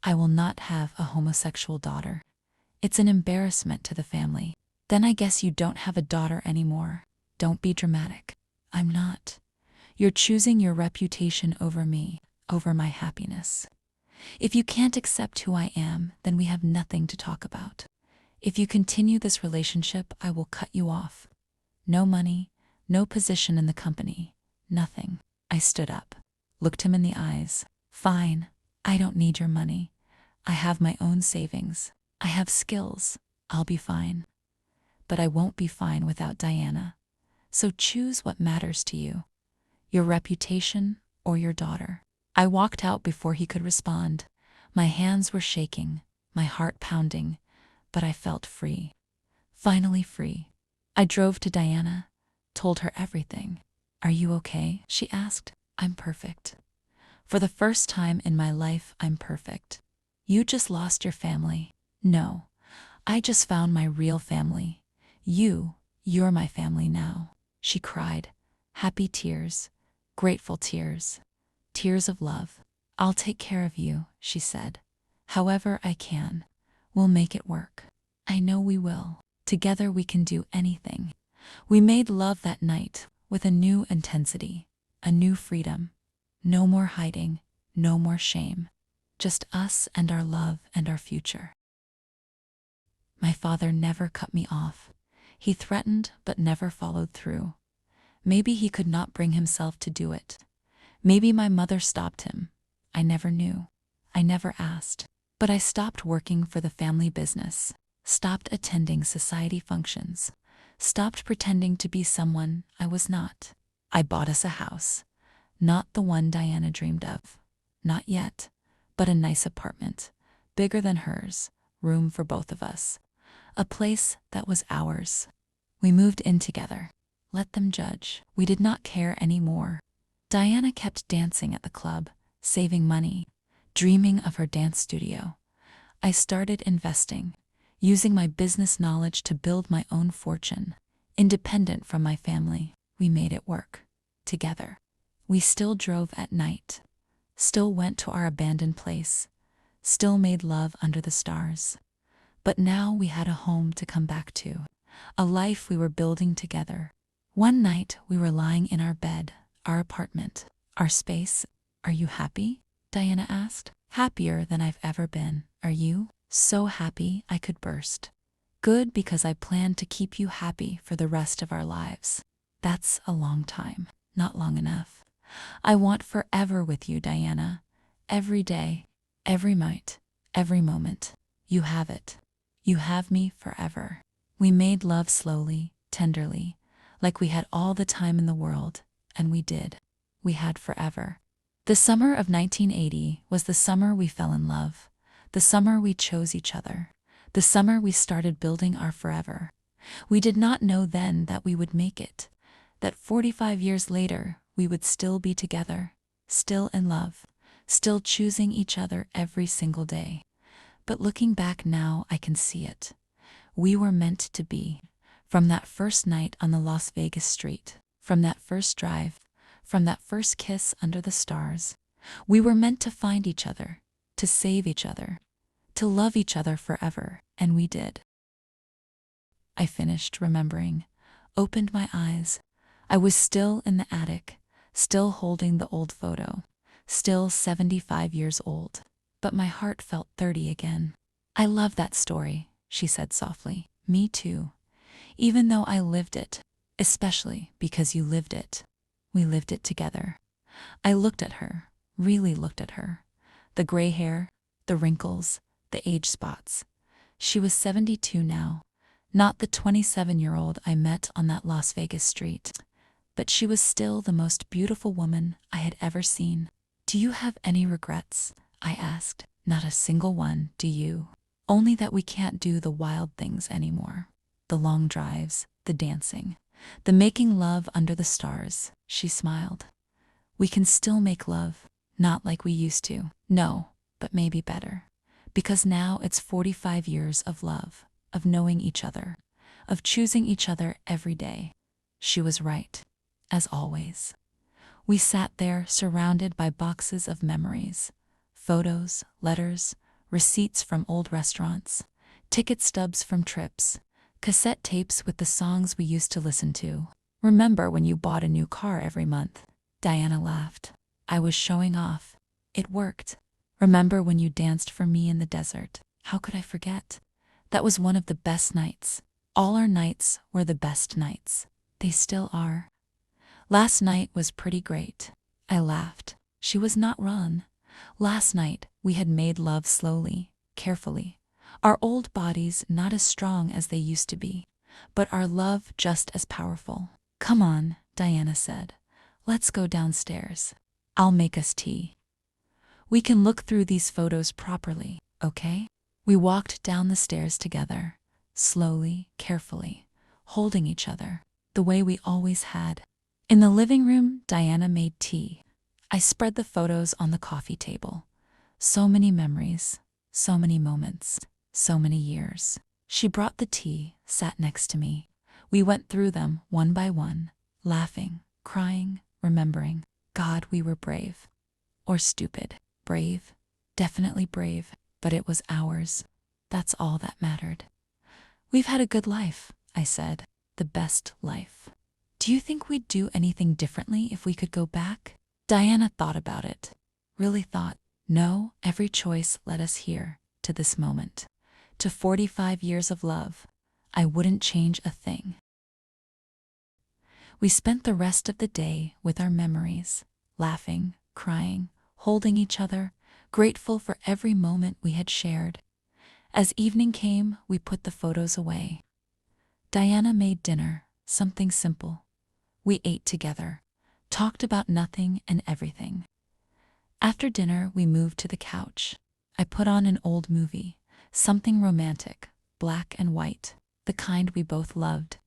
I will not have a homosexual daughter. It's an embarrassment to the family. Then I guess you don't have a daughter anymore. Don't be dramatic. I'm not. You're choosing your reputation over me, over my happiness. If you can't accept who I am, then we have nothing to talk about. If you continue this relationship, I will cut you off. No money, no position in the company, nothing. I stood up, looked him in the eyes. Fine, I don't need your money. I have my own savings. I have skills. I'll be fine. But I won't be fine without Diana. So choose what matters to you. Your reputation or your daughter. I walked out before he could respond. My hands were shaking, my heart pounding, but I felt free. Finally free. I drove to Diana, told her everything. Are you okay? She asked. I'm perfect. For the first time in my life, I'm perfect. You just lost your family. No, I just found my real family. You're my family now. She cried. Happy tears, grateful tears, tears of love. I'll take care of you, she said. However I can. We'll make it work. I know we will. Together we can do anything. We made love that night with a new intensity, a new freedom. No more hiding, no more shame. Just us and our love and our future. My father never cut me off. He threatened but never followed through. Maybe he could not bring himself to do it. Maybe my mother stopped him. I never knew. I never asked. But I stopped working for the family business, stopped attending society functions, stopped pretending to be someone I was not. I bought us a house. Not the one Diana dreamed of. Not yet, but a nice apartment, bigger than hers, room for both of us. A place that was ours. We moved in together. Let them judge. We did not care anymore. Diana kept dancing at the club, saving money, dreaming of her dance studio. I started investing, using my business knowledge to build my own fortune, independent from my family. We made it work. Together. We still drove at night, still went to our abandoned place, still made love under the stars. But now we had a home to come back to, a life we were building together. One night we were lying in our bed, our apartment, our space. Are you happy? Diana asked. Happier than I've ever been. Are you? So happy I could burst. Good, because I plan to keep you happy for the rest of our lives. That's a long time, not long enough. I want forever with you, Diana. Every day, every night, every moment. You have it. You have me forever. We made love slowly, tenderly, like we had all the time in the world, and we did. We had forever. The summer of 1980 was the summer we fell in love, the summer we chose each other, the summer we started building our forever. We did not know then that we would make it, that 45 years later we would still be together, still in love, still choosing each other every single day. But looking back now, I can see it. We were meant to be. From that first night on the Las Vegas street, from that first drive, from that first kiss under the stars, we were meant to find each other, to save each other, to love each other forever, and we did. I finished remembering, opened my eyes. I was still in the attic, still holding the old photo, still 75 years old, but my heart felt 30 again. I love that story, she said softly. Me too. Even though I lived it, especially because you lived it. We lived it together. I looked at her, really looked at her. The gray hair, the wrinkles, the age spots. She was 72 now, not the 27-year-old I met on that Las Vegas street. But she was still the most beautiful woman I had ever seen. Do you have any regrets? I asked. Not a single one, do you? Only that we can't do the wild things anymore. The long drives, the dancing, the making love under the stars. She smiled. We can still make love, not like we used to. No, but maybe better. Because now it's 45 years of love, of knowing each other, of choosing each other every day. She was right, as always. We sat there surrounded by boxes of memories, photos, letters, receipts from old restaurants, ticket stubs from trips, cassette tapes with the songs we used to listen to. Remember when you bought a new car every month? Diana laughed. I was showing off. It worked. Remember when you danced for me in the desert? How could I forget? That was one of the best nights. All our nights were the best nights. They still are. Last night was pretty great. I laughed. She was not wrong. Last night we had made love slowly, carefully. Our old bodies not as strong as they used to be, but our love just as powerful. Come on, Diana said. Let's go downstairs. I'll make us tea. We can look through these photos properly, okay? We walked down the stairs together, slowly, carefully, holding each other, the way we always had. In the living room, Diana made tea. I spread the photos on the coffee table. So many memories, so many moments, so many years. She brought the tea, sat next to me. We went through them one by one, laughing, crying, remembering. God, we were brave. Or stupid. Brave. Definitely brave. But it was ours. That's all that mattered. We've had a good life, I said. The best life. Do you think we'd do anything differently if we could go back? Diana thought about it. Really thought. No, every choice led us here, to this moment. To 45 years of love. I wouldn't change a thing. We spent the rest of the day with our memories, laughing, crying, holding each other, grateful for every moment we had shared. As evening came, we put the photos away. Diana made dinner, something simple. We ate together, talked about nothing and everything. After dinner, we moved to the couch. I put on an old movie, something romantic, black and white, the kind we both loved.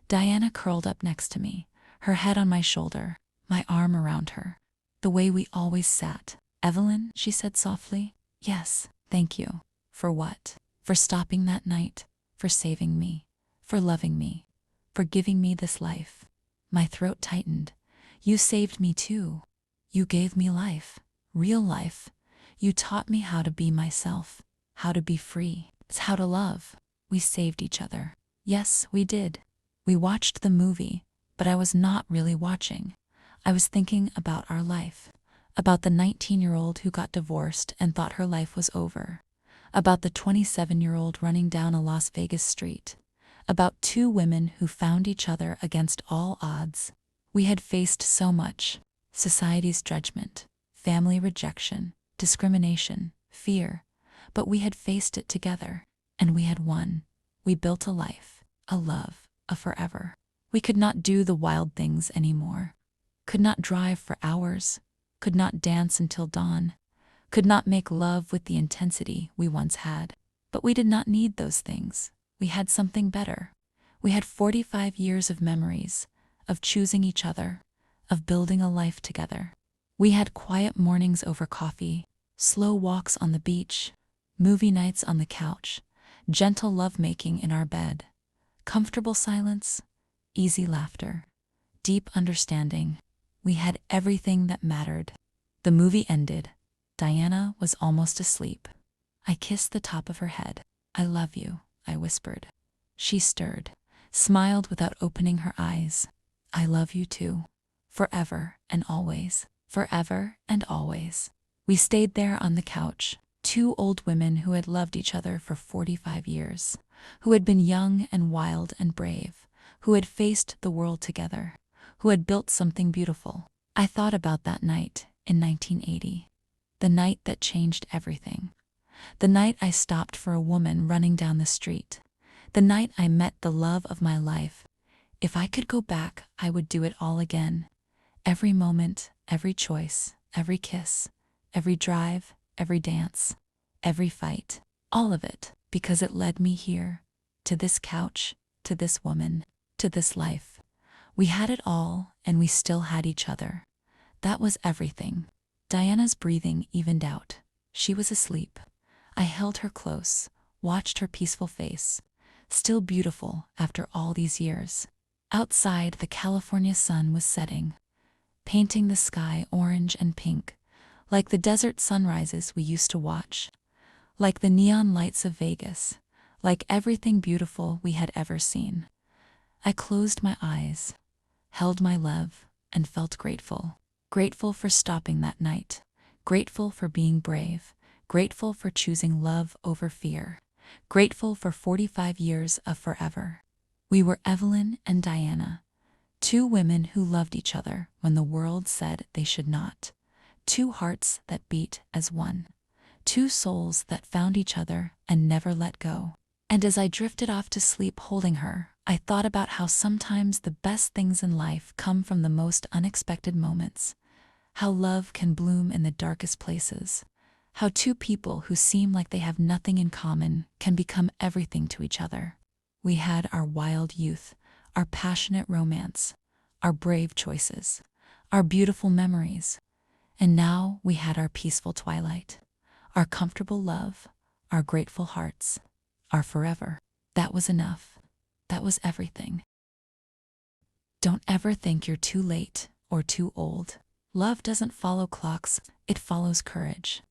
Diana curled up next to me, her head on my shoulder, my arm around her, the way we always sat. Evelyn, she said softly. Yes, thank you. For what? For stopping that night, for saving me, for loving me, for giving me this life. My throat tightened. You saved me too. You gave me life, real life. You taught me how to be myself, how to be free. It's how to love. We saved each other. Yes, we did. We watched the movie, but I was not really watching. I was thinking about our life, about the 19-year-old who got divorced and thought her life was over, about the 27-year-old running down a Las Vegas street, about two women who found each other against all odds. We had faced so much: society's judgment, family rejection, discrimination, fear, but we had faced it together, and we had won. We built a life, a love, a forever. We could not do the wild things anymore, could not drive for hours, could not dance until dawn, could not make love with the intensity we once had. But we did not need those things. We had something better. We had 45 years of memories, of choosing each other, of building a life together. We had quiet mornings over coffee, slow walks on the beach, movie nights on the couch, gentle lovemaking in our bed, comfortable silence, easy laughter, deep understanding. We had everything that mattered. The movie ended. Diana was almost asleep. I kissed the top of her head. "I love you," I whispered. She stirred, smiled without opening her eyes. "I love you too. Forever and always. Forever and always." We stayed there on the couch, two old women who had loved each other for 45 years, who had been young and wild and brave, who had faced the world together, who had built something beautiful. I thought about that night in 1980, the night that changed everything. The night I stopped for a woman running down the street. The night I met the love of my life. If I could go back, I would do it all again. Every moment, every choice, every kiss, every drive, every dance, every fight, all of it, because it led me here, to this couch, to this woman, to this life. We had it all, and we still had each other. That was everything. Diana's breathing evened out. She was asleep. I held her close, watched her peaceful face, still beautiful after all these years. Outside, the California sun was setting, painting the sky orange and pink, like the desert sunrises we used to watch, like the neon lights of Vegas, like everything beautiful we had ever seen. I closed my eyes, held my love, and felt grateful. Grateful for stopping that night, grateful for being brave, grateful for choosing love over fear, grateful for 45 years of forever. We were Evelyn and Diana, two women who loved each other when the world said they should not, two hearts that beat as one, two souls that found each other and never let go. And as I drifted off to sleep holding her, I thought about how sometimes the best things in life come from the most unexpected moments, how love can bloom in the darkest places, how two people who seem like they have nothing in common can become everything to each other. We had our wild youth, our passionate romance, our brave choices, our beautiful memories, and now we had our peaceful twilight, our comfortable love, our grateful hearts, our forever. That was enough. That was everything. Don't ever think you're too late or too old. Love doesn't follow clocks, it follows courage.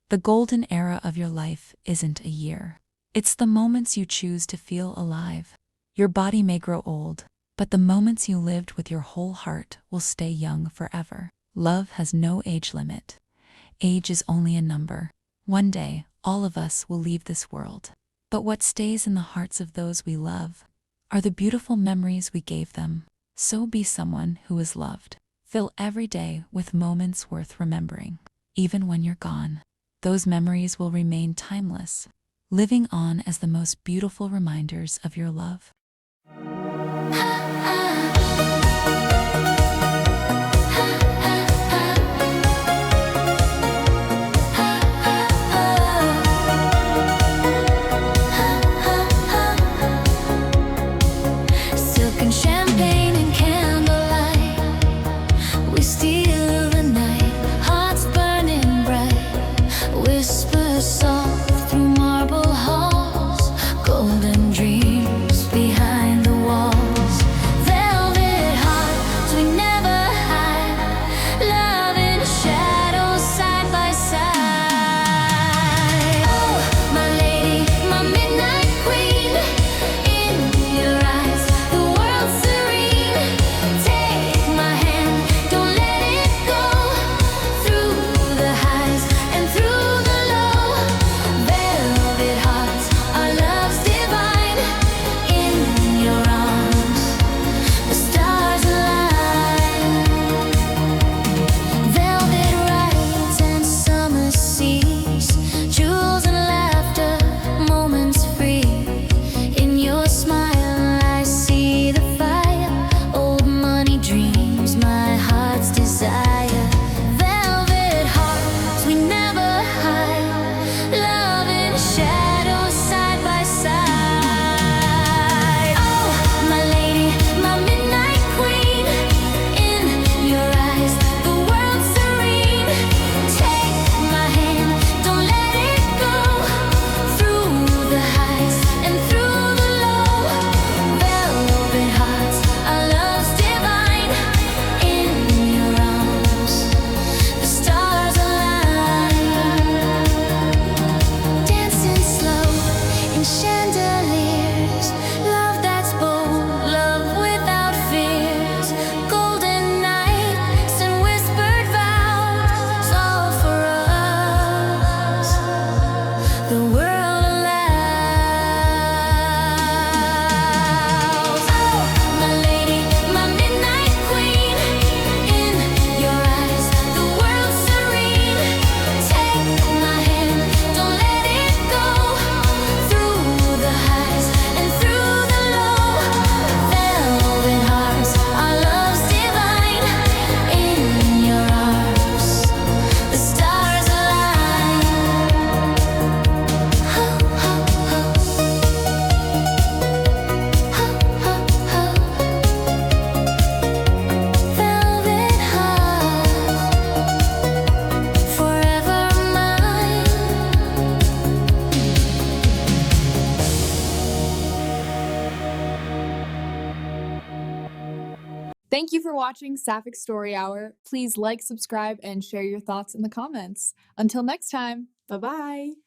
The golden era of your life isn't a year. It's the moments you choose to feel alive. Your body may grow old, but the moments you lived with your whole heart will stay young forever. Love has no age limit. Age is only a number. One day, all of us will leave this world. But what stays in the hearts of those we love are the beautiful memories we gave them. So be someone who is loved. Fill every day with moments worth remembering. Even when you're gone, those memories will remain timeless, living on as the most beautiful reminders of your love. Silk and champagne and candlelight, we steal the night, hearts burning bright, whispers soft through marble halls, golden dreams behind Thank you for watching Sapphic Story Hour. Please like, subscribe, and share your thoughts in the comments. Until next time, bye-bye.